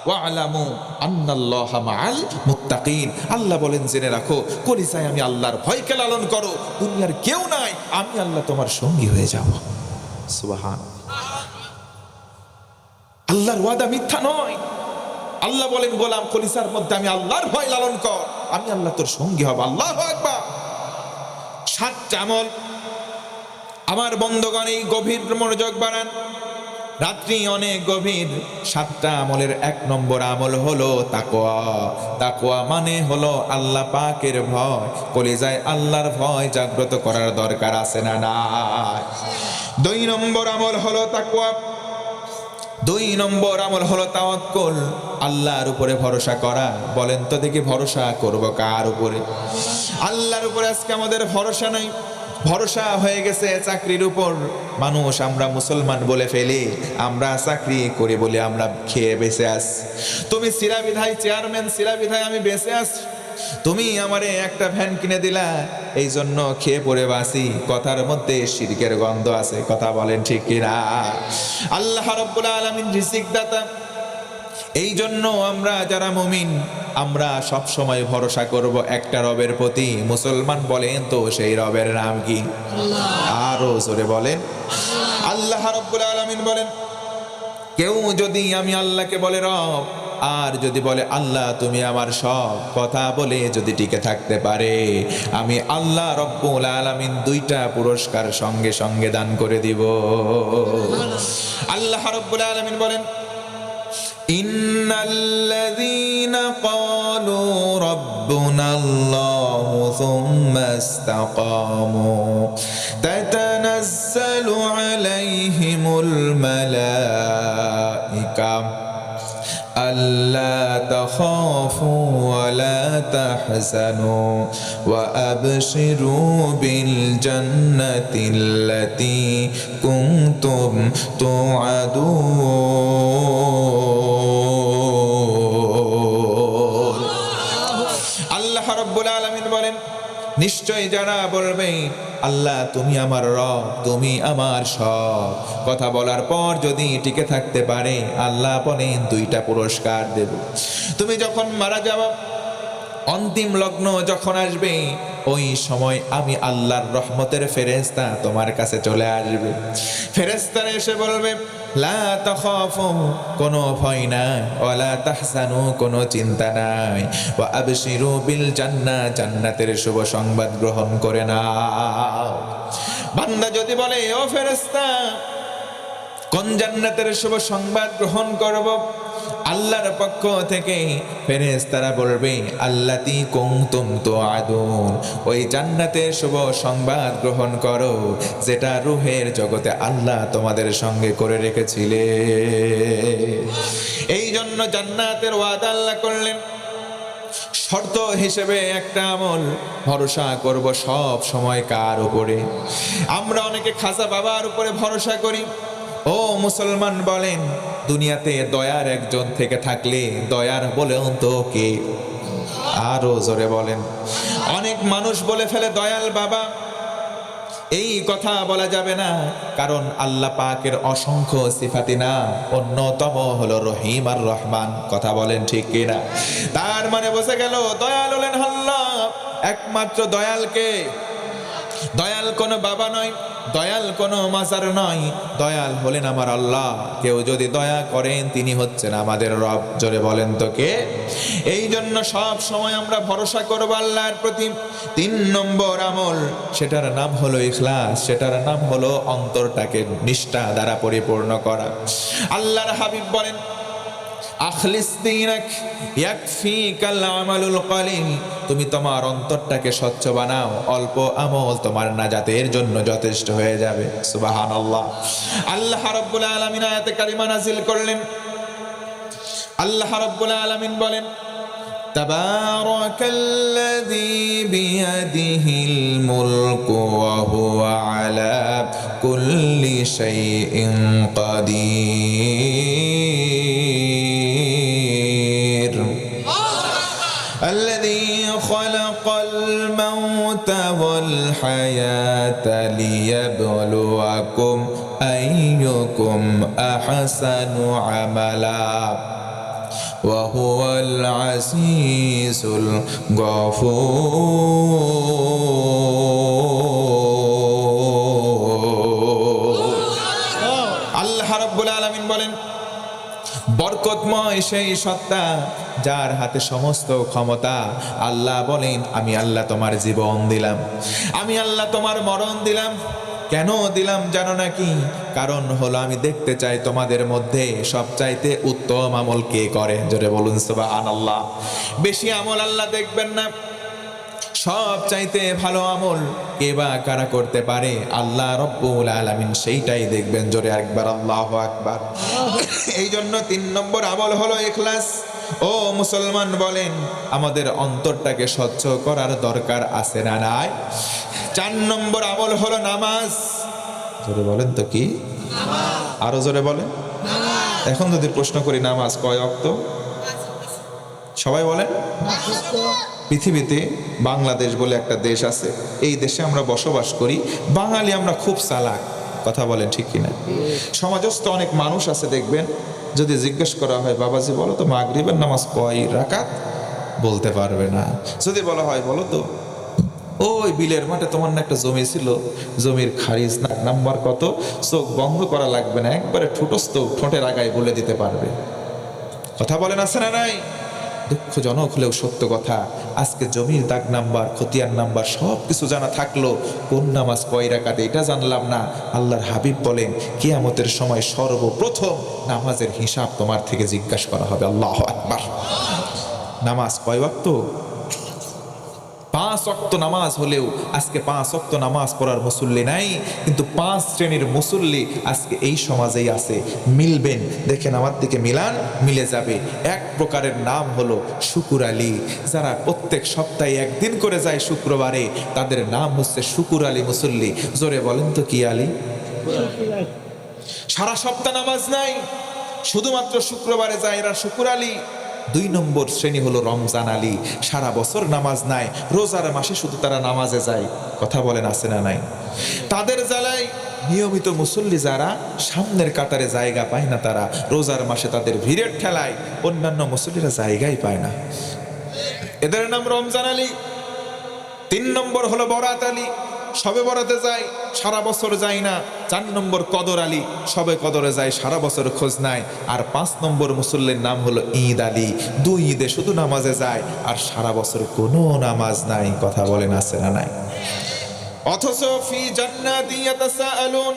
ওয়ালামু আন্নাল্লাহা মাআল মুত্তাকিন। আল্লাহ বলেন, জেনে রাখো, কলিজায় আমি আল্লাহর ভয়কে লালন করো, দুনিয়ার কেউ নাই, আমি আল্লাহ তোমার সঙ্গী হয়ে যাব। সুবহানাল্লাহ। আল্লাহর ওয়াদা মিথ্যা নয়। আল্লাহ বলেন, গোলাম, কলিজার মধ্যে আমি আল্লাহর ভয় লালন কর, আমি আল্লাহ তোর সঙ্গী হব। আল্লাহু আকবার। 7টা আমল আমার বন্ধগণ, এই গভীর মনোযোগ বাড়ান, রাত্রি অনেক গভীর। 7টা আমলের 1 নম্বর আমল হলো তাকওয়া। তাকওয়া মানে হলো আল্লাহ পাকের ভয়। কলিজায় আল্লাহর ভয় জাগ্রত করার দরকার আছে না নাই? 2 নম্বর আমল হলো তাকওয়া। 2 নম্বর আমল হলো তাওয়াক্কুল, আল্লাহর উপরে ভরসা করা। বলেন তো দেখি, ভরসা করব কার উপরে? আল্লাহর উপরে আজকে আমাদের ভরসা নাই। ভরসা হয়ে গেছে চাকরির উপর। মানুষ আমরা মুসলমান বলে ফেলি, আমরা চাকরি করি বলে আমরা খেয়ে বেঁচে আছি। তুমি সিরা বিধায় চেয়ারম্যান, সিরা বিধায় আমি বেঁচে আছি। তুমি আমারে একটা ভ্যান কিনে দিলা, এই জন্য খেয়ে পড়ে বাসি। কথার মধ্যে শিরকের গন্ধ আছে, কথা বলেন ঠিক কিনা? আল্লাহ রাব্বুল আলামিন রিজিক দাতা। এই জন্য আমরা যারা মুমিন, আমরা সব সময় ভরসা করব একটা রবের প্রতি। মুসলমান বলেন তো সেই রবের নাম কি? আরো জোরে বলেন। আল্লাহ রাব্বুল আলামিন বলেন, কেউ যদি আমি আল্লাহকে বলে রব, আর যদি বলে আল্লাহ তুমি আমার সব, কথা বলে যদি টিকে থাকতে পারে, আমি আল্লাহ রব্বুল আলামিন দুইটা পুরস্কার সঙ্গে সঙ্গে দান করে দিব। আল্লাহ রব্বুল আলামিন বলেন, ইন্নাল্লাযীনা ক্বালু রাব্বুনাল্লাহু সুম্মা ইসতাকামু তাতানাজ্জালু আলাইহিমুল মালাইকা আল্লা তাখাফু ওয়া লা তাহজানু ওয়া আবশিরু বিল জান্নাতিল্লাতী কুনতুম তুআদুন। আল্লাহ রাব্বুল আলামিন বলেন, নিশ্চয় যারা বলবে আল্লাহ তুমি আমার রব, তুমি আমার সব, কথা বলার পর যদি টিকে থাকতে পারে, আল্লাহ বলেন দুইটা পুরস্কার দেব। তুমি যখন মারা যাবে, অন্তিম লগ্ন যখন আসবে, ওই সময় আমি আল্লাহর রহমতের ফেরেশতা তোমার কাছে চলে আসবে। ফেরেশতারা এসে বলবে, লা তাখাফু, কোনো ভয় নাই, ওয়ালা তাহজানু, কোনো চিন্তা নাই, ওয়া আবশিরু বিল জান্নাহ, জান্নাতের শুভ সংবাদ গ্রহণ করে নাও। বান্দা যদি বলে, ও ফেরেশতা, কোন জান্নাতের শুভ সংবাদ গ্রহণ করব? আল্লাহর পক্ষ থেকে ফেরেশতারা বলবে, আল্লাতী কুনতুম তুআদুন, ওই জান্নাতের শুভ সংবাদ গ্রহণ করো যেটা রূহের জগতে আল্লাহ তোমাদের সঙ্গে করে রেখেছিলে। এই জন্য জান্নাতের ওয়াদা আল্লাহ করলেন। শর্ত হিসেবে একটা আমল, ভরসা করব সব সময় কার উপরে? আমরা অনেকে খাজা বাবার উপরে ভরসা করি। ও মুসলমান বলেন, দুনিয়াতে দয়ার একজন থেকে থাকলে দয়ার বলেন তো কে? আরো জোরে বলেন। অনেক মানুষ বলে ফেলে দয়াল বাবা, এই কথা বলা যাবে না, কারণ আল্লাহ পাকের অসংখ্য সিফাতি না, অন্যতম হলো রহিম আর রহমান, কথা বলেন ঠিক কিনা? তার মানে বোঝা গেল দয়াল হলেন আল্লাহ, একমাত্র দয়ালকে। দয়াল কোনো বাবা নয়, দয়াল কোনো মাজার নয়, দয়াল হলেন আমার আল্লাহ। কেউ যদি দয়া করেন তিনি হচ্ছেন আমাদের রব। জোরে বলেন তো কে? এই জন্য সব সময় আমরা ভরসা করব আল্লাহর প্রতি। 3 নম্বর আমল, সেটার নাম হলো ইখলাস, সেটার নাম হলো অন্তরটাকে নিষ্ঠা দ্বারা পরিপূর্ণ করা। আল্লাহর হাবিব বলেন, আখলিস দীনাক ইয়াকফিকাল আমালুল কলিল, তুমি তোমার অন্তরটাকে স্বচ্ছ বানাও, অল্প আমল তোমার নাজাতের জন্য যথেষ্ট হয়ে যাবে। সুবহানাল্লাহ। আল্লাহ রাব্বুল আলামিন আয়াতে কারিমা নাযিল করলেন। আল্লাহ রাব্বুল আলামিন বলেন, তাবারাকাল্লাযী বিয়াদিহিল মুলকু ওয়া হুয়া আলা কুল্লি শাইইন কাদির। الذي خلق الموت والحياة ليبلوكم أيكم أحسن عملا وهو العزيز الغفور। আল্লাহ রাব্বুল আলামিন বলেন, বরকতময় সেই সত্তা যার হাতে সমস্ত ক্ষমতা। আল্লাহ বলেন, আমি আল্লাহ তোমার জীবন দিলাম, আমি আল্লাহ তোমার মরণ দিলাম। কেন দিলাম জানো নাকি? কারণ হলো আমি দেখতে চাই তোমাদের মধ্যে সবচাইতে উত্তম আমল কে করে। জোরে বলুন সুবহানাল্লাহ। বেশি আমল আল্লাহ দেখবেন না, সব চাইতে ভালো আমল কে বা কারা করতে পারে, আল্লাহ রব্বুল আলামিন সেইটাই দেখবেন। জোরে একবার আল্লাহু আকবার। এই জন্য 3 নম্বর আমল হলো ইখলাস। ও মুসলমান বলেন, আমাদের অন্তরটাকে স্বচ্ছ করার দরকার আছে না নাই? 4 নম্বর আমল হলো নামাজ। জোরে বলেন তো কি? আরো জোরে বলেন। এখন যদি প্রশ্ন করি, নামাজ কয় ওয়াক্ত? সবাই বলেন। পৃথিবীতে বাংলাদেশ বলে একটা দেশ আছে, এই দেশে আমরা বসবাস করি। বাঙালি আমরা খুব চালাক, কথা বলেন ঠিক কিনা? সমাজস্থ অনেক মানুষ আছে দেখবেন, যদি জিজ্ঞেস করা হয় বাবাজি বলো তো মাগরিবের নামাজ কয় রাকাত, বলতে পারবে না। যদি বলা হয় বলো তো ওই বিলের মাঠে তোমার না একটা জমি ছিল, জমির খারিজ নাম্বার কত, চোখ বন্ধ করা লাগবে না, একবারে ঠোঁটস্থ ঠোঁটের আগায় বলে দিতে পারবে। কথা বলেন আছে না নাই? দুঃখজনক হলেও সত্য কথা, আজকে জমির দাগ নাম্বার, খতিয়ান নাম্বার সব কিছু জানা থাকলো কোন নামাজ কয় রাকাত এটা জানলাম না। আল্লাহর হাবিব বলেন কিয়ামতের সময় সর্বপ্রথম নামাজের হিসাব তোমার থেকে জিজ্ঞাসা করা হবে। আল্লাহু আকবার। নামাজ কয় ওয়াক্ত? 5 ওয়াক্ত নামাজ হলেও আজকে 5 ওয়াক্ত নামাজ পড়ার মুসল্লি নাই, কিন্তু 5 শ্রেণীর মুসল্লি আজকে এই সমাজেই আছে। মিলবেন, দেখেন আমার দিকে মিলান, মিলে যাবে। এক প্রকারের নাম হলো শুকুর আলী। যারা প্রত্যেক সপ্তাহে একদিন করে যায় শুক্রবারে, তাদের নাম হচ্ছে শুকুর আলী মুসল্লি। জোরে বলেন তো কি আলী? সারা সপ্তাহ নামাজ নাই, শুধুমাত্র শুক্রবারে যায় এরা শুকুর আলী। 2 নম্বর শ্রেণী হলো রমজান আলী। সারা বছর নামাজ নাই, রোজার মাসে শুধু তারা নামাজে যায়। কথা বলেন আছে না নাই? তাদের জ্বালায় নিয়মিত মুসল্লি যারা সামনের কাতারে জায়গা পায় না, তারা রোজার মাসে তাদের ভিড়ের ঠেলায় অন্যান্য মুসল্লিরা জায়গাই পায় না। এদের নাম রমজান আলী। 3 নম্বর হলো বরাত আলী, সবে বরাতে যায়, সারা বছর যায় না। 4 নম্বর কদর আলী, সবে কদরে যায়, সারা বছর খোঁজ নাই। আর 5 নম্বর মুসল্লির নাম হলো ঈদ আলী। 2 ঈদে শুধু নামাজে যায় আর সারা বছর কোনো নামাজ নাই। কথা বলেন আছে না নাই? অথচ ফি জান্নাতি ইয়াতাসাআলুন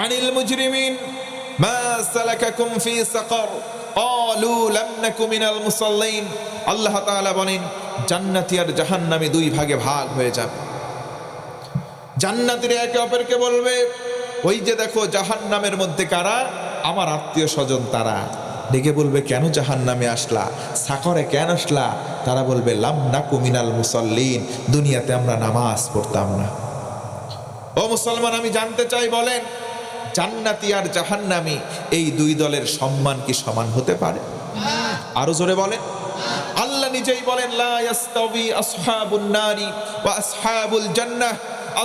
আনিল মুজরিমিন মা সালাকাকুম ফি সাকার ক্বালু লাম নাকু মিনাল মুসাল্লিন। আল্লাহ তাআলা বলেন জান্নাতি আর জাহান্নামী 2 ভাগে ভাগ হয়ে যাবে। জান্নাতীরা একে অপরকে বলবে, ওই যে দেখো জাহান্নামের মধ্যে কারা? আমার আত্মীয় স্বজন। তারা ডেকে বলবে কেন জাহান্নামে আসলা, সাকরে কেন আসলা? তারা বলবে লাম নাকু মিনাল মুসাল্লিন, দুনিয়াতে আমরা নামাজ পড়তাম না। ও মুসলমান, আমি জানতে চাই, বলেন জান্নাতি আর জাহান্নামী এই 2 দলের সম্মান কি সমান হতে পারে? আরো জোরে বলেন। আল্লাহ নিজেই বলেন লা ইয়াস্তাবি আসহাবুন নারি ওয়া আসহাবুল জান্নাহ,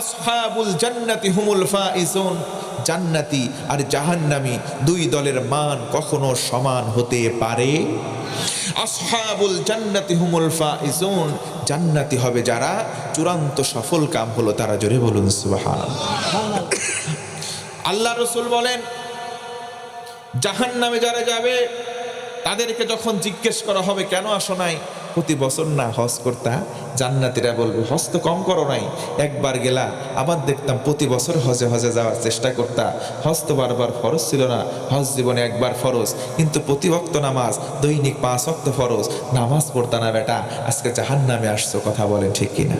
আসহাবুল জান্নাতি হুমুল ফাইজুন। জান্নাতি আর জাহান্নামী 2 দলের মান কখনো সমান হতে পারে? আসহাবুল জান্নাতি হুমুল ফাইজুন, জান্নাতি হবে যারা চূড়ান্ত সফল কাম হলো তারা। জোরে বলুন সুবহানাল্লাহ। আল্লাহ রাসূল বলেন জাহান্নামে যারা যাবে তাদেরকে যখন জিজ্ঞেস করা হবে কেন আসো নাই, প্রতি বছর না হজ করতা? জান্নাতীরা বলবে হজ তো কম করো নাই, একবার গেলা, আবার দেখতাম প্রতি বছর হজে হজে যাওয়ার চেষ্টা করতা। হজ তো বারবার ফরজ ছিল না, হজ জীবনে একবার ফরজ, কিন্তু প্রতি ওয়াক্ত নামাজ, দৈনিক 5 ওয়াক্ত ফরজ, নামাজ পড়তা না বেটা, আজকে জাহান্নামে আসছো। কথা বলেন ঠিক কিনা?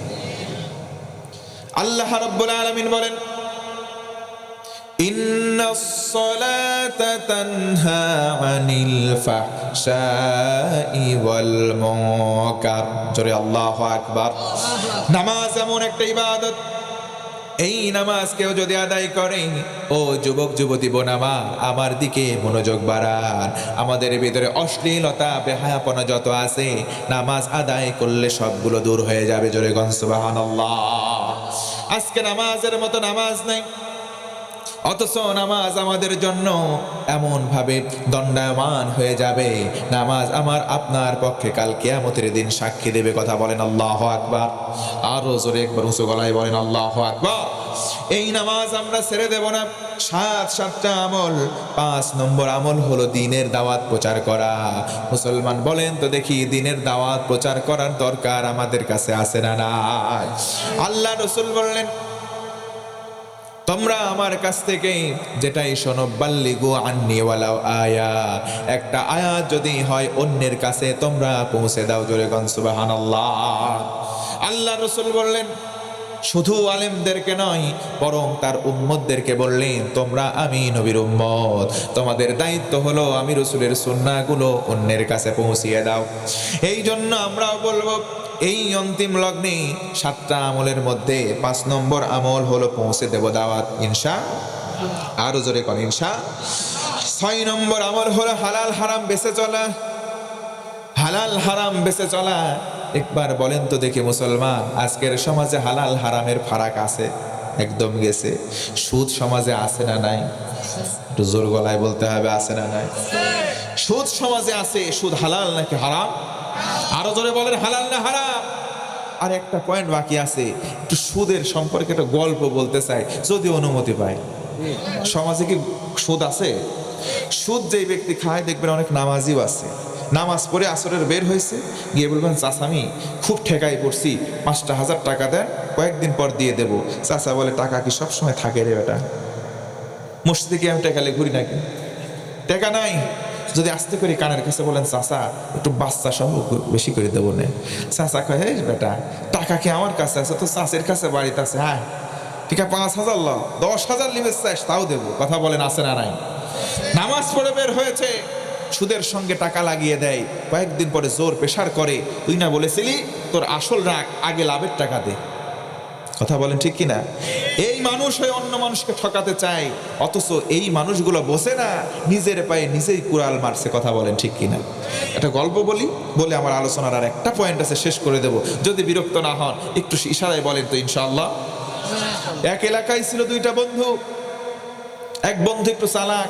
আল্লাহ রাব্বুল আলামিন বলেন ইন্নাস সালাতা তানহা আনিল ফাহশাই ওয়াল মুনকার। জোরে আল্লাহু আকবার। নামাজ এমন একটা ইবাদত, এই নামাজ কেউ যদি আদায় করে, ও যুবক যুবতী বোনামা আমার দিকে মনোযোগ বাড়ান, আমাদের ভিতরে অশ্লীলতা বেহায়াপনা যত আছে নামাজ আদায় করলে সবগুলো দূর হয়ে যাবে। জোরে গণ সুবহানাল্লাহ। আজকে নামাজের মতো নামাজ নাই, অথচ নামাজ আমাদের জন্য এমন ভাবে দণ্ডায়মান হয়ে যাবে, নামাজ আমার আপনার পক্ষে কাল কিয়ামতের দিন সাক্ষী দেবে। কথা বলেন আল্লাহু আকবার। আরো জোরে একবার উঁচু গলায় বলেন আল্লাহু আকবার। এই নামাজ আমরা ছেড়ে দেব না। 7টা আমল। 5 নম্বর আমল হলো দ্বীনের দাওয়াত প্রচার করা। মুসলমান বলেন তো দেখি, দ্বীনের দাওয়াত প্রচার করার দরকার আমাদের কাছে আছে না নাই? আল্লাহ রাসূল বললেন তোমরা আমার কাছ থেকে যেটাই শোনো, বাল্লিগু আন্নি ওয়ালাউ আয়া, একটা আয়াত যদি হয় অন্যের কাছে তোমরা পৌঁছে দাও। জোরে গণ সুবহানাল্লাহ। আল্লাহ রাসূল বললেন শুধু আলেমদেরকে নয়, বরং তার উম্মতদেরকে বললেন তোমরা আমি নবীর উম্মত, তোমাদের দায়িত্ব হলো আমি রাসূলের সুন্নাহগুলো অন্যের কাছে পৌঁছিয়ে দাও। এই জন্য আমরাও বলবো এই অন্তিম লগ্নে 7টা আমলের মধ্যে 5 নম্বর আমল হলো পৌঁছে দেব দাওয়াত, ইনশা। আরো জোরে কর ইনশা। 6 নম্বর আমল হলো হালাল হারাম বেঁচে চলা। হালাল হারাম বেঁচে চলা। একবার বলেন তো দেখি মুসলমান, আজকের সমাজে হালাল হারামের ফারাক আছে? একদম গেছে। সুদ সমাজে আছে না নাই? একটু জোর গলায় বলতে হবে, আছে না নাই? সুদ সমাজে আছে। সুদ হালাল নাকি হারাম? আরো জোরে বলেন, হালাল না হারাম? আর একটা পয়েন্ট বাকি আছে, একটু সুদের সম্পর্কে একটা গল্প বলতে চাই, যদি অনুমতি পাই। সমাজে কি সুদ আছে? সুদ যেই ব্যক্তি খায় দেখবেন অনেক নামাজিও আছে। নামাজ পড়ে আসরের বের হয়েছে, গিয়ে বলবেন চাচা আমি খুব ঠেকাই পড়ছি, 5,000 টাকা দেন, কয়েকদিন পর দিয়ে দেব। চাচা বলে টাকা কি সবসময় থাকে রে বেটা? মসজিদে কি আমি টেকালে ঘুরি নাকি? টাকা নাই। যদি আস্তে করে কানের কাছে বলেন চাচা একটু বাচ্চা সহ বেশি করে দেবো না, চাচা কয় হে বেটা টাকা কি আমার কাছে আছে? তো চাষের কাছে বাড়িতে আছে। হ্যাঁ ঠিক আছে, 5,000 ল, 10,000 লিবে চাস তাও দেবো। কথা বলেন, আছে না নাই? নামাজ পড়ে বের হয়েছে, সুদের সঙ্গে টাকা লাগিয়ে দেয়। কয়েকদিন পরে জোর প্রেশার করে, তুই না বলেছিলি তোর আসল রাখ, আগে লাভের টাকা দে। কথা বলেন ঠিক কিনা? এই মানুষ হয়ে অন্য মানুষকে ঠকাতে চায়, অথচ এই মানুষগুলো বসে না, নিজের পায়ে নিজেই কুড়াল মারছে। কথা বলেন ঠিক কিনা? একটা গল্প বলি, বলে আমার আলোচনার আর একটা পয়েন্ট আছে, শেষ করে দেব। যদি বিরক্ত না হন একটু ইশারায় বলেন তো ইনশাআল্লাহ। এক এলাকায় ছিল দুইটা বন্ধু। এক বন্ধু একটু চালাক,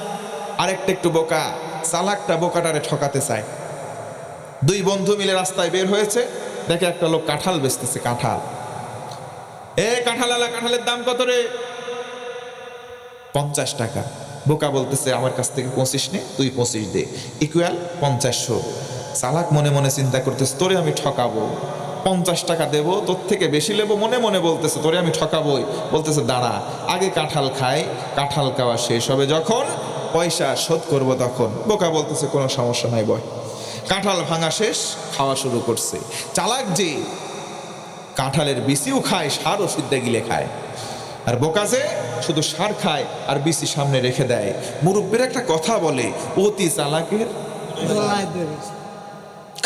আরেকটা একটু বোকা। চালাকটা বোকাটারে ঠকাতে চায়। দুই বন্ধু মিলে রাস্তায় বের হয়েছে, দেখে একটা লোক কাঁঠাল বেচতেছে। কাঁঠাল, এ কাঁঠালালা কাঁঠালের দাম কত রে? 50 টাকা। বোকা বলতেছে আমার কাছ থেকে 25 নে, তুই 25 দে, ইকুয়াল 5,500। চালাক মনে মনে চিন্তা করতেছে তোরে আমি ঠকাবো, 50 টাকা দেবো, তোর থেকে বেশি নেবো। মনে মনে বলতেছে তোরে আমি ঠকাবোই। বলতেছে দাঁড়া, আগে কাঁঠাল খাই, কাঁঠাল খাওয়া শেষ হবে যখন, পয়সা শোধ করব তখন। বোকা বলতেছে কোনো সমস্যা নাই বয়। কাঁঠাল ভাঙা শেষ, খাওয়া শুরু করছে। চালাক যে কাঁঠালের বিচিও খায়, সারও সিদ্ধে গিলে খায়। আর বোকা যে শুধু সার খায় আর বিচি সামনে রেখে দেয়। মুরব্বীর একটা কথা বলে, অতি চালাকের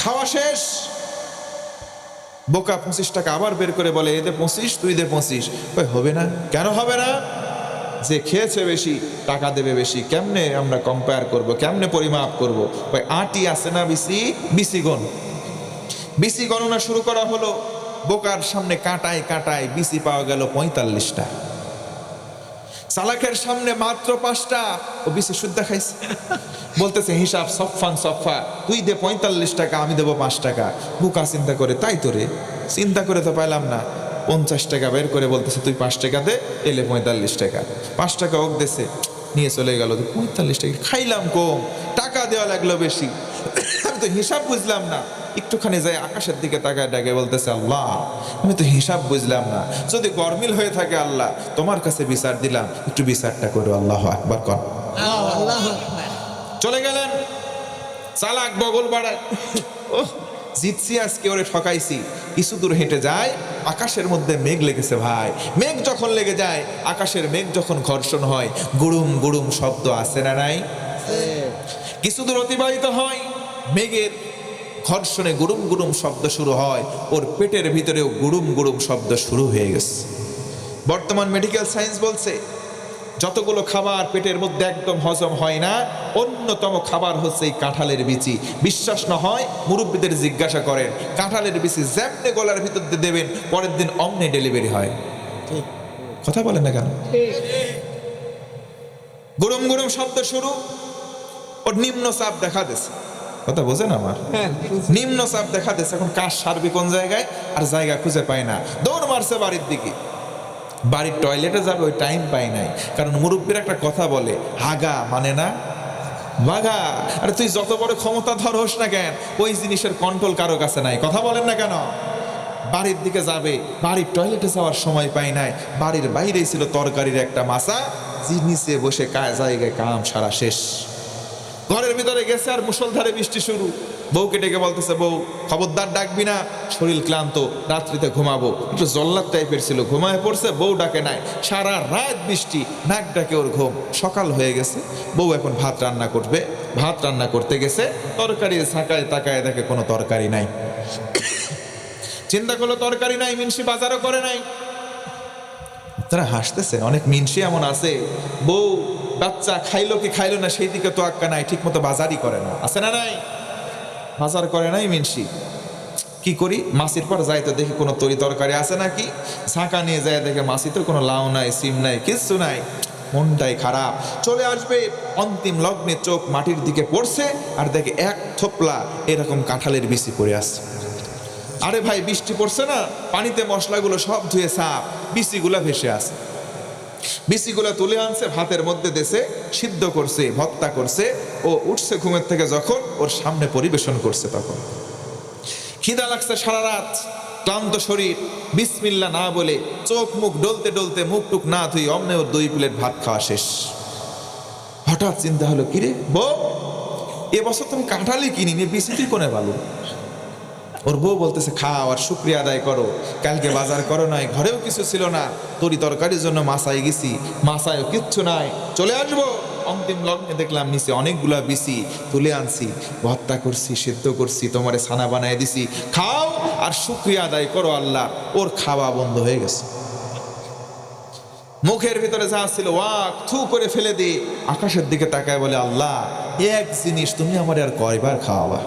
খাওয়া শেষ। বোকা 25 টাকা আবার বের করে বলে, এ দে 25, তুই দে 25। ওই হবে না। কেন হবে না? যে খেয়েছে বেশি টাকা দেবে বেশি। কেমনে আমরা কম্পেয়ার করব, কেমনে পরিমাপ করব? ওই আটি আছে না বিচি, বিচি গণ। বিচি গণনা শুরু করা হলো। বোকার সামনে কাঁটায় কাঁটায় বিচি পাওয়া গেল 45টা। চালাকের সামনে মাত্র 5টা। ও বিচি শুদ্ধ খাইছে। বলতেছে হিসাব সফান সফা, তুই দে 45 টাকা, আমি দেবো 5 টাকা। বোকা চিন্তা করে, তাই তো রে, চিন্তা করে তো পাইলাম না। 50 টাকা বের করে বলতেছে তুই 5 টাকা দে, এলে 45 টাকা। 5 টাকা ওক দেশে নিয়ে চলে গেল। 45 টাকা খাইলাম কম, টাকা দেওয়া লাগলো বেশি। আমি তো হিসাব বুঝলাম না। একটুখানি যাই আকাশের দিকে তাকায় ডাকে বলতেছে আল্লাহ আমি তো হিসাব বুঝলাম না, যদি গরমিল হয়ে থাকে আল্লাহ তোমার কাছে বিচার দিলাম, একটু বিচারটা করো। আল্লাহ আকবার কর। চলে গেলেন। চালাক বগল বাড়ায়, ও জিতছি আজকে, ওরে ঠকাইছি। কিছু দূর হেঁটে যায়, আকাশের মধ্যে মেঘ লেগেছে। ভাই মেঘ যখন লেগে যায়, আকাশের মেঘ যখন ঘর্ষণ হয়, গুড়ুম গুড়ুম শব্দ আছে না নাই? কিছু দূর অতিবাহিত হয়, মেঘের ঘর্ষণে গুড়ুম গুড়ুম শব্দ শুরু হয়। ওর পেটের ভিতরেও গুড়ুম গুড়ুম শব্দ শুরু হয়ে গেছে। বর্তমান মেডিকেল সায়েন্স বলছে যতগুলো খাবার পেটের মধ্যে একদম হজম হয় না, অন্যতম খাবার হচ্ছে এই কাঁঠালের বিচি। বিশ্বাস না হয় মুরব্বীদের জিজ্ঞাসা করেন, কাঁঠালের বিচি যেমনি গলার ভিতর দিয়ে দেবেন, পরের দিন অমনি ডেলিভারি হয়। কথা বলেন না কেন? গুড়ুম গুড়ুম শব্দ শুরু। ওর নিম্ন চাপ দেখা দিচ্ছে। কথা বোঝেন আমার? নিম্ন চাপ দেখা দিচ্ছে। এখন কাজ সারবি কোন জায়গায়, আর জায়গা খুঁজে পায় না। দৌড় মারছে বাড়ির দিকে। বাড়ির টয়লেটে যাবে, ওই টাইম পাই নাই। কারণ মুরব্বীর একটা কথা বলে, হাগা মানে না বাঘা। আরে তুই যত বড় ক্ষমতা ধর হোস না কেন, ওই জিনিসের কন্ট্রোল কারো কাছে নাই। কথা বলেন না কেন? বাড়ির দিকে যাবে, বাড়ির টয়লেটে যাওয়ার সময় পাই নাই। বাড়ির বাইরেই ছিল তরকারির একটা মাছা, নিচে বসে জায়গায় কাম সারা শেষ। ঘরের ভিতরে গেছে আর মুষলধারে বৃষ্টি শুরু। বউকে ডেকে বলতেছে, বউ খবরদার ডাকবি না, শরীর ক্লান্ত, রাত্রিতে ঘুমাবো। একটু জল্লাদ টাইপের ছিল, ঘুমায় পড়ছে। বউ ডাকে নাই, সারা রাত বৃষ্টি, নাক ডাকে ওর ঘুম। সকাল হয়ে গেছে, বউ এখন ভাত রান্না করবে। ভাত রান্না করতে গেছে, তরকারি ছাকায় তাকায় দেখে কোনো তরকারি নাই। চিন্তা করলো তরকারি নাই, মিনসি বাজারও করে নাই। তারা হাসতেছেন, অনেক মিনসি এমন আছে, বউ বাচ্চা খাইলো কি খাইলো না সেই দিকে তো আক্কা নাই, ঠিক মতো বাজারই করে না। আছে না নাই? বাজার করে নাই মিনসি, কি করি মাসির পর যাই তো দেখি কোনো তরি তরকারি আছে নাকি, ছাঁকা নিয়ে যায় দেখে মাসিতে কোনো লাউ নাই, সিম নাই, কিচ্ছু নাই, মনটাই খারাপ। চলে আসবে অন্তিম লগ্নে, চোখ মাটির দিকে পড়ছে আর দেখে এক থোপলা এরকম কাঁঠালের বিচি পড়ে আসছে। আরে ভাই বৃষ্টি পড়ছে না, পানিতে মশলাগুলো সব ধুয়ে সাপ, বিচিগুলা ভেসে আসে। বিচিগুলা তুলে আনছে, ভাতের মধ্যে দেশে সিদ্ধ করছে, ভর্তা করছে। ও উঠছে ঘুমের থেকে যখন, ওর সামনে পরিবেশন করছে তখন খিদা লাগছে সারা রাত, ক্লান্ত শরীর, বিসমিল্লাহ না বলে চোখ মুখ ডলতে ডলতে মুখ টুক না ধুই অমনে ওর 2 প্লেট ভাত খাওয়া শেষ। হঠাৎ চিন্তা হলো, কিরে বউ, এবছর তুমি কাঁঠালি কিনিনি, বিচি তুই কোনে ভালো? ওর বউ বলতেছে, খাও আর শুক্রিয়া আদায় করো, কালকে বাজার করো নাই, ঘরেও কিছু ছিল না, তরি তরকারির জন্য মাসায় গেছি, মাসায়ও কিচ্ছু নাই, চলে আসবো। অন্তিম লগ্নে দেখলাম নিচে অনেকগুলা বিচি, তুলে আনছি, ভর্তা করছি, সিদ্ধ করছি, তোমারে ছানা বানায় দিছি, খাও আর শুক্রিয়া আদায় করো আল্লাহ। ওর খাওয়া বন্ধ হয়ে গেছে, মুখের ভিতরে যা ছিল ওয়াক থু করে ফেলে দিয়ে আকাশের দিকে তাকায় বলে, আল্লাহ এক জিনিস তুমি আমার আর কয়বার খাওয়াবা?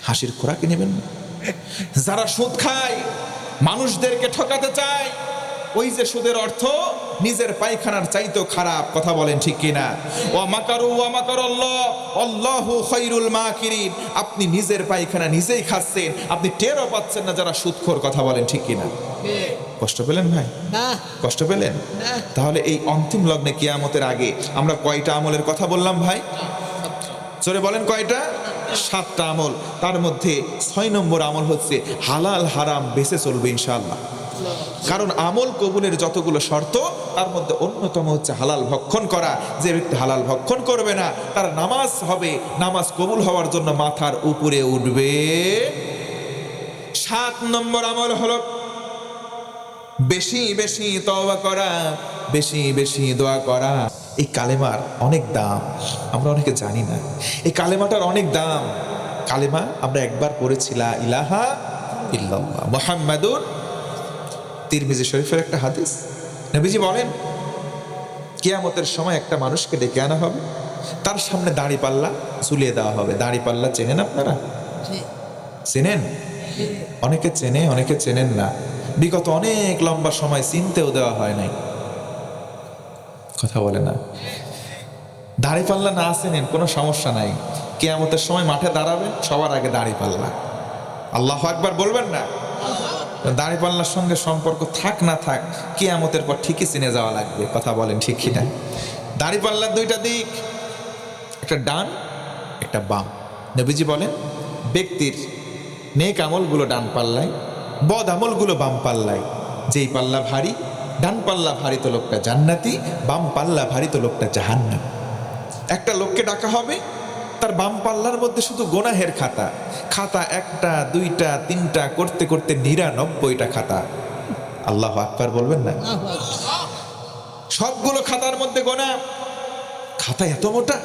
হাসির খোরাকি নেবেন না। যারা সুদ খায়, মানুষদেরকে ঠকাতে চায়, ওই যে সুদের অর্থ নিজের পায়খানার চাইতেও খারাপ, কথা বলেন ঠিক কিনা? ওয়া মাকারু ওয়া মাকারাল্লাহ আল্লাহু খায়রুল মাকিরিন। আপনি নিজের পায়খানা নিজেই খাচ্ছেন, আপনি টেরও পাচ্ছেন না যারা সুদখোর, কথা বলেন ঠিক কিনা? কষ্ট পেলেন ভাই? না কষ্ট পেলেন? না। তাহলে এই অন্তিম লগ্নে কিয়ামতের আগে আমরা কয়টা আমলের কথা বললাম ভাই? জোরে বলেন কয়টা? 7টা আমল। তার মধ্যে 6 নম্বর আমল হচ্ছে হালাল হারাম বেঁচে চলবে ইনশাআল্লাহ। কারণ আমল কবুলের যতগুলো শর্ত, তার মধ্যে অন্যতম হচ্ছে হালাল ভক্ষণ করা। যে ব্যক্তি হালাল ভক্ষণ করবে না, তার নামাজ হবে, নামাজ কবুল হওয়ার জন্য মাথার উপরে উঠবে। 7 নম্বর আমল হলো বেশি বেশি তওবা করা, বেশি বেশি দোয়া করা। এই কালেমার অনেক দাম, আমরা অনেকে জানি না। এই কালেমাটার অনেক দাম। কালেমা আমরা একবার পড়েছি, লা ইলাহা ইল্লাল্লাহ মুহাম্মাদুর। তিরমিজি শরীফের একটা হাদিস, নবীজি বলেন কিয়ামতের সময় একটা মানুষকে ডেকে আনা হবে, তার সামনে দাড়ি পাল্লা ঝুলিয়ে দেওয়া হবে। দাড়ি পাল্লা চেনেন আপনারা? চেনেন? অনেকে চেনে, অনেকে চেনেন না। বিগত অনেক লম্বা সময় চিনতেও দেওয়া হয় নাই, কথা বলে না। দাড়ি পাল্লা না চেনেন কোনো সমস্যা নাই, কিয়ামতের সময় মাঠে দাঁড়াবেন, সবার আগে দাড়ি পাল্লা। আল্লাহু আকবার বলবেন না? দাড়ি পাল্লার সঙ্গে সম্পর্ক থাক না থাক, কিয়ামতের পর ঠিকই চিনে যাওয়া লাগবে, কথা বলেন ঠিক কিনা? দাড়ি পাল্লার 2টা দিক, একটা ডান একটা বাম। নবীজি বলেন ব্যক্তির নেক আমলগুলো ডান পাল্লায়, বদ আমলগুলো বাম পাল্লায়। যেই পাল্লা ভারী, ডান পাল্লা ভারী তো লোকটা জান্নাতি, বাম পাল্লা ভারী তো লোকটা জাহান্নাম। একটা লোককে ডাকা হবে, তার বাম পাল্লার মধ্যে শুধু গোনাহের খাতা, খাতা 1টা 2টা 3টা করতে করতে 99টা খাতা। আল্লাহু আকবার বলবেন না? সবগুলো খাতার মধ্যে গোনা, খাতা এত মোটা।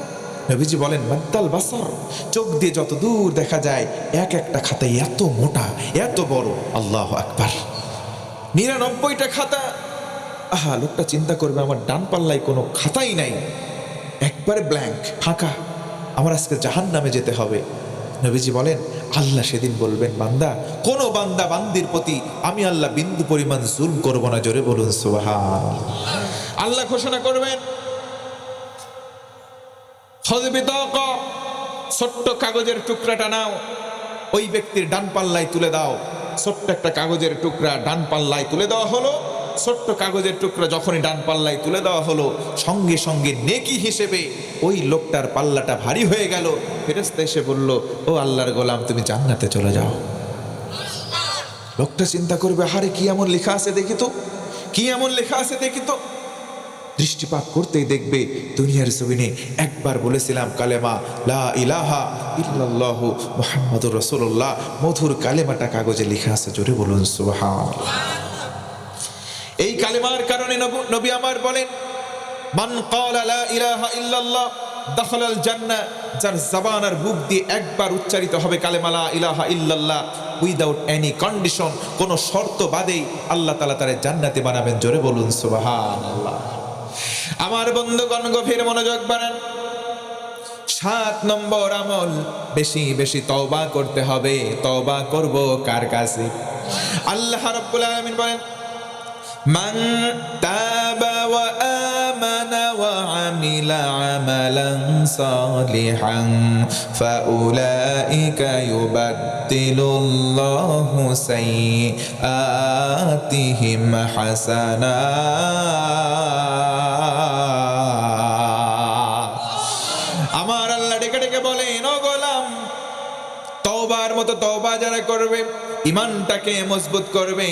নবীজি বলেন মাদ্দাল বাসার, চোখ দিয়ে যত দূর দেখা যায়, একটা খাতা এত মোটা, এত বড়। আল্লাহু আকবার, 99টা খাতা। আহা, লোকটা চিন্তা করবে আমার ডান পাল্লায় কোনো খাতাই নাই, একবারে ব্ল্যাঙ্ক, ফাঁকা, আমার আজকে জাহান্নামে যেতে হবে। নবীজি বলেন আল্লাহ সেদিন বলবেন, বান্দা, কোন বান্দা বান্দির প্রতি আমি আল্লাহ বিন্দু পরিমাণ জুলম করব না। জোরে বলুন সুবহানাল্লাহ। আল্লাহ ঘোষণা করবেন, ছোট্ট কাগজের টুকরাটা নাও, ওই ব্যক্তির ডান পাল্লায় তুলে দাও। ছোট্ট একটা কাগজের টুকরা ডান পাল্লায় তুলে দেওয়া হলো। ছোট্ট কাগজের টুকরা যখনই ডান পাল্লায় তুলে দেওয়া হলো, সঙ্গে সঙ্গে নেকি হিসেবে ওই লোকটার পাল্লাটা ভারী হয়ে গেল। ফেরেশতা এসে বলল, ও আল্লাহর গোলাম, তুমি জান্নাতে চলে যাও। লোকটা চিন্তা করবে, আরে কি এমন লেখা আছে দেখি তো, কি এমন লেখা আছে দেখি তো। দৃষ্টিপাত করতেই দেখবে দুনিয়ার জমিনে একবার বলেছিলাম কালেমা লা ইলাহা ইল্লাল্লাহু মুহাম্মাদুর রাসূলুল্লাহ, মধুর কালেমাটা কাগজে লেখা আছে। জোরে বলুন সুবহানাল্লাহ। এই কালেমার কারণে নবী আমার বলেন, মান ক্বালা লা ইলাহা ইল্লাল্লাহ দাখালাল জান্নাহ। যার জবান আর মুখ দিয়ে একবার উচ্চারিত হবে কালেমা লা ইলাহা ইল্লাল্লাহ, উইদাউট এনি কন্ডিশন, কোনো শর্ত বাদেই আল্লাহ তাআলা তারে জান্নাতে বানাবেন। জোরে বলুন সুবহানাল্লাহ। আমার বন্ধুগণ, গভীর মনোযোগ বানান। 7 নম্বর আমল, বেশি বেশি তওবা করতে হবে। তওবা করব কার কাছে? আল্লাহ রাব্বুল আলামিন বলেন, মান তাবা ওয়া আমানা ওয়া আমিলা আমালান সালিহান ফাউলাইকা ইউবাদদিলুল্লাহু সাইয়্যাতিহিম হাসানাত। আমার আল্লাহ ডেকে ডেকে বলেন, ও গোলাম, তওবার মতো তওবা যারা করবে, ইমানটাকে মজবুত করবে,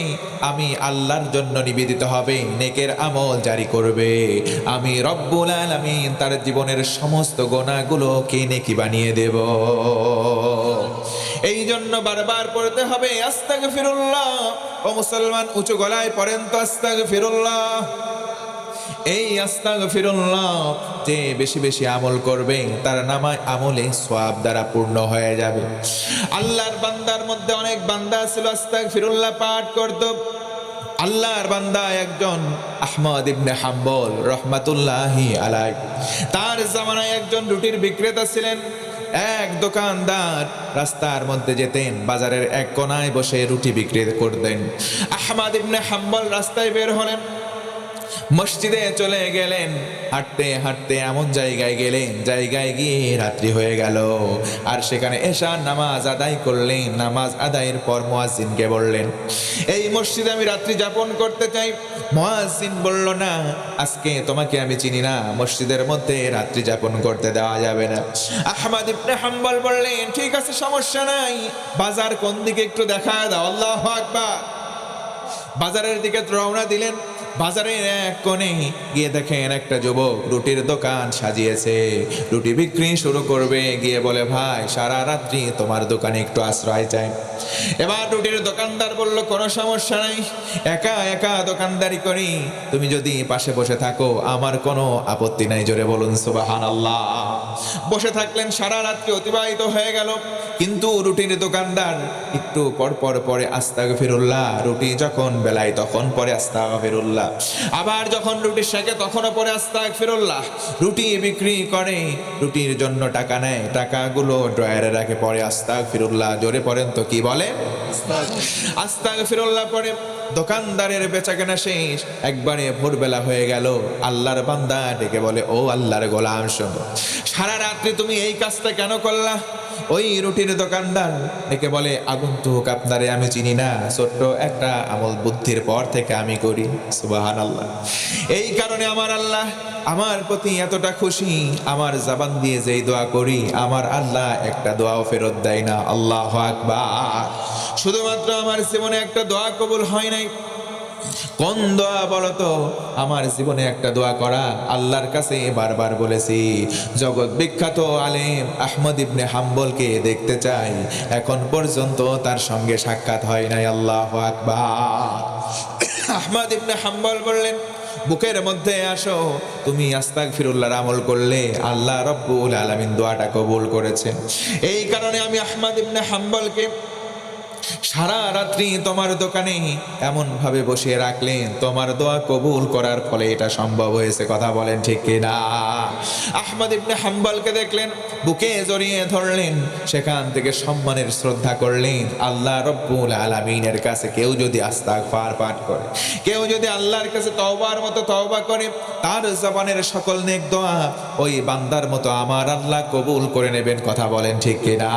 আমি আল্লাহর জন্য নিবেদিত হবে, নেকের আমল জারি করবে, আমি রব্বুল আলামিন তার জীবনের সমস্ত গুনাহগুলোকে নেকি বানিয়ে দেব। এই জন্য বারবার পড়তে হবে আস্তাগফিরুল্লাহ। ও মুসলমান, উঁচু গলায় পড়েন তো আস্তাগফিরুল্লাহ। এই আস্তাগফিরুল্লাহ যে বেশি বেশি আমল করবে, তার নামায় আমলে সওয়াব দ্বারা পূর্ণ হয়ে যাবে। আল্লাহর বান্দার মধ্যে অনেক বান্দা ছিল আস্তাগফিরুল্লাহ পাঠ করত। আল্লাহর বান্দা একজন আহমদ ইবনে হাম্বল রহমাতুল্লাহি আলাইহি, তার জামানায় একজন রুটির বিক্রেতা ছিলেন। এক দোকানদার রাস্তার মধ্যে যেতেন, বাজারের এক কোনায় বসে রুটি বিক্রি করতেন। আহমদ ইবনে হাম্বল রাস্তায় বের হলেন, মসজিদে চলে গেলেন। হাঁটতে হাঁটতে এমন জায়গায় গেলেন, জায়গায় গিয়ে রাত্রি হয়ে গেল। আর সেখানে এশার নামাজ আদায় করলেন। নামাজ আদায়ের পর মুয়াজ্জিনকে বললেন, এই মসজিদে আমি রাত্রি যাপন করতে চাই। মুয়াজ্জিন বলল, না, আজকে তোমাকে আমি চিনি না, মসজিদের মধ্যে রাত্রি যাপন করতে দেওয়া যাবে না। আহমদ ইবনে হাম্বল বললেন, ঠিক আছে, সমস্যা নাই, বাজার কোন দিকে একটু দেখা দাও। আল্লাহু আকবার। বাজারের দিকে রওনা দিলেন। বাজারের এক কোণে গিয়ে দেখেন একটা যুবক রুটির দোকান সাজিয়েছে, রুটি বিক্রি শুরু করবে। গিয়ে বলে, ভাই, সারা রাত্রি তোমার দোকানে একটু আশ্রয় চাই। এবার রুটির দোকানদার বলল, কোনো সমস্যা নাই, একা একা দোকানদারি করি, তুমি যদি পাশে বসে থাকো আমার কোনো আপত্তি নাই। জোরে বলুন সুবহানাল্লাহ। বসে থাকলেন, সারা রাত্রি অতিবাহিত হয়ে গেল। কিন্তু রুটির দোকানদার একটু পর পর পরে আস্তাগফিরুল্লাহ, রুটি যখন বেলায় তখন পরে আস্তাগফিরুল্লাহ, আবার যখন রুটি শেখে তখনও পরে আস্তাগফিরুল্লাহ। রুটি বিক্রি করে, রুটির জন্য টাকা নেয়, টাকাগুলো ড্রয়ারে রাখে, পরে আস্তাগফিরুল্লাহ। জোরে পড়েন তো, কি বলে? আস্তাগফিরুল্লাহ পরে দোকানদারের বেচাকেনা শেষ। একবারে ভোরবেলা হয়ে গেল। আল্লাহর বান্দা ডেকে বলে, ও আল্লাহর গোলাম, শোনো, সারা রাত্রি তুমি এই কাজটা কেন করলা? ওই রুটির দোকানদার ডেকে বলে, আগন্তুক, আপনারে আমি চিনি না, ছোট্ট একটা আমল বুদ্ধির পর থেকে আমি করি। সুবহানাল্লাহ। এই কারণে আমার আল্লাহ আমার প্রতি এতটা খুশি, আমার জবান দিয়ে যেই দোয়া করি আমার আল্লাহ একটা দোয়াও ফেরত দেয় না। আল্লাহু আকবার। শুধুমাত্র আমার জীবনে একটা দোয়া কবুল হয় নাই। কোন দোয়া বলো তো? আমার জীবনে একটা দোয়া করা আল্লাহর কাছে বারবার বলেছি, জগৎ বিখ্যাত আলেম আহমদ ইবনে হাম্বলকে দেখতে চাই, এখন পর্যন্ত তার সঙ্গে সাক্ষাৎ হয় নাই। আল্লাহু আকবার। আহমদ ইবনে হাম্বল বললেন, বুকের মধ্যে আসো, তুমি আস্তাগফিরুল্লাহর আমল করলে আল্লাহ রব্বুল আলামিন দোয়াটা কবুল করেছেন। এই কারণে আমি আহমদ ইবনে হাম্বলকে সারা রাত্রি তোমার দোকানে এমন ভাবে বসিয়ে রাখলেন, তোমার দোয়া কবুল করার ফলে এটা সম্ভব হয়েছে। কথা বলেন ঠিক কিনা? আহমদ ইবনে হাম্বলকে দেখলেন, বুকে জড়িয়ে ধরলেন, সেখান থেকে সম্মানের শ্রদ্ধা করলেন। আল্লাহ রব্বুল আলামিনের কাছে কেউ যদি আস্তাগফার পাঠ করে, কেউ যদি আল্লাহর কাছে তওবার মতো তওবা করে, তার জবানের সকল নেক দোয়া ওই বান্দার মতো আমার আল্লাহ কবুল করে নেবেন। কথা বলেন ঠিক কিনা?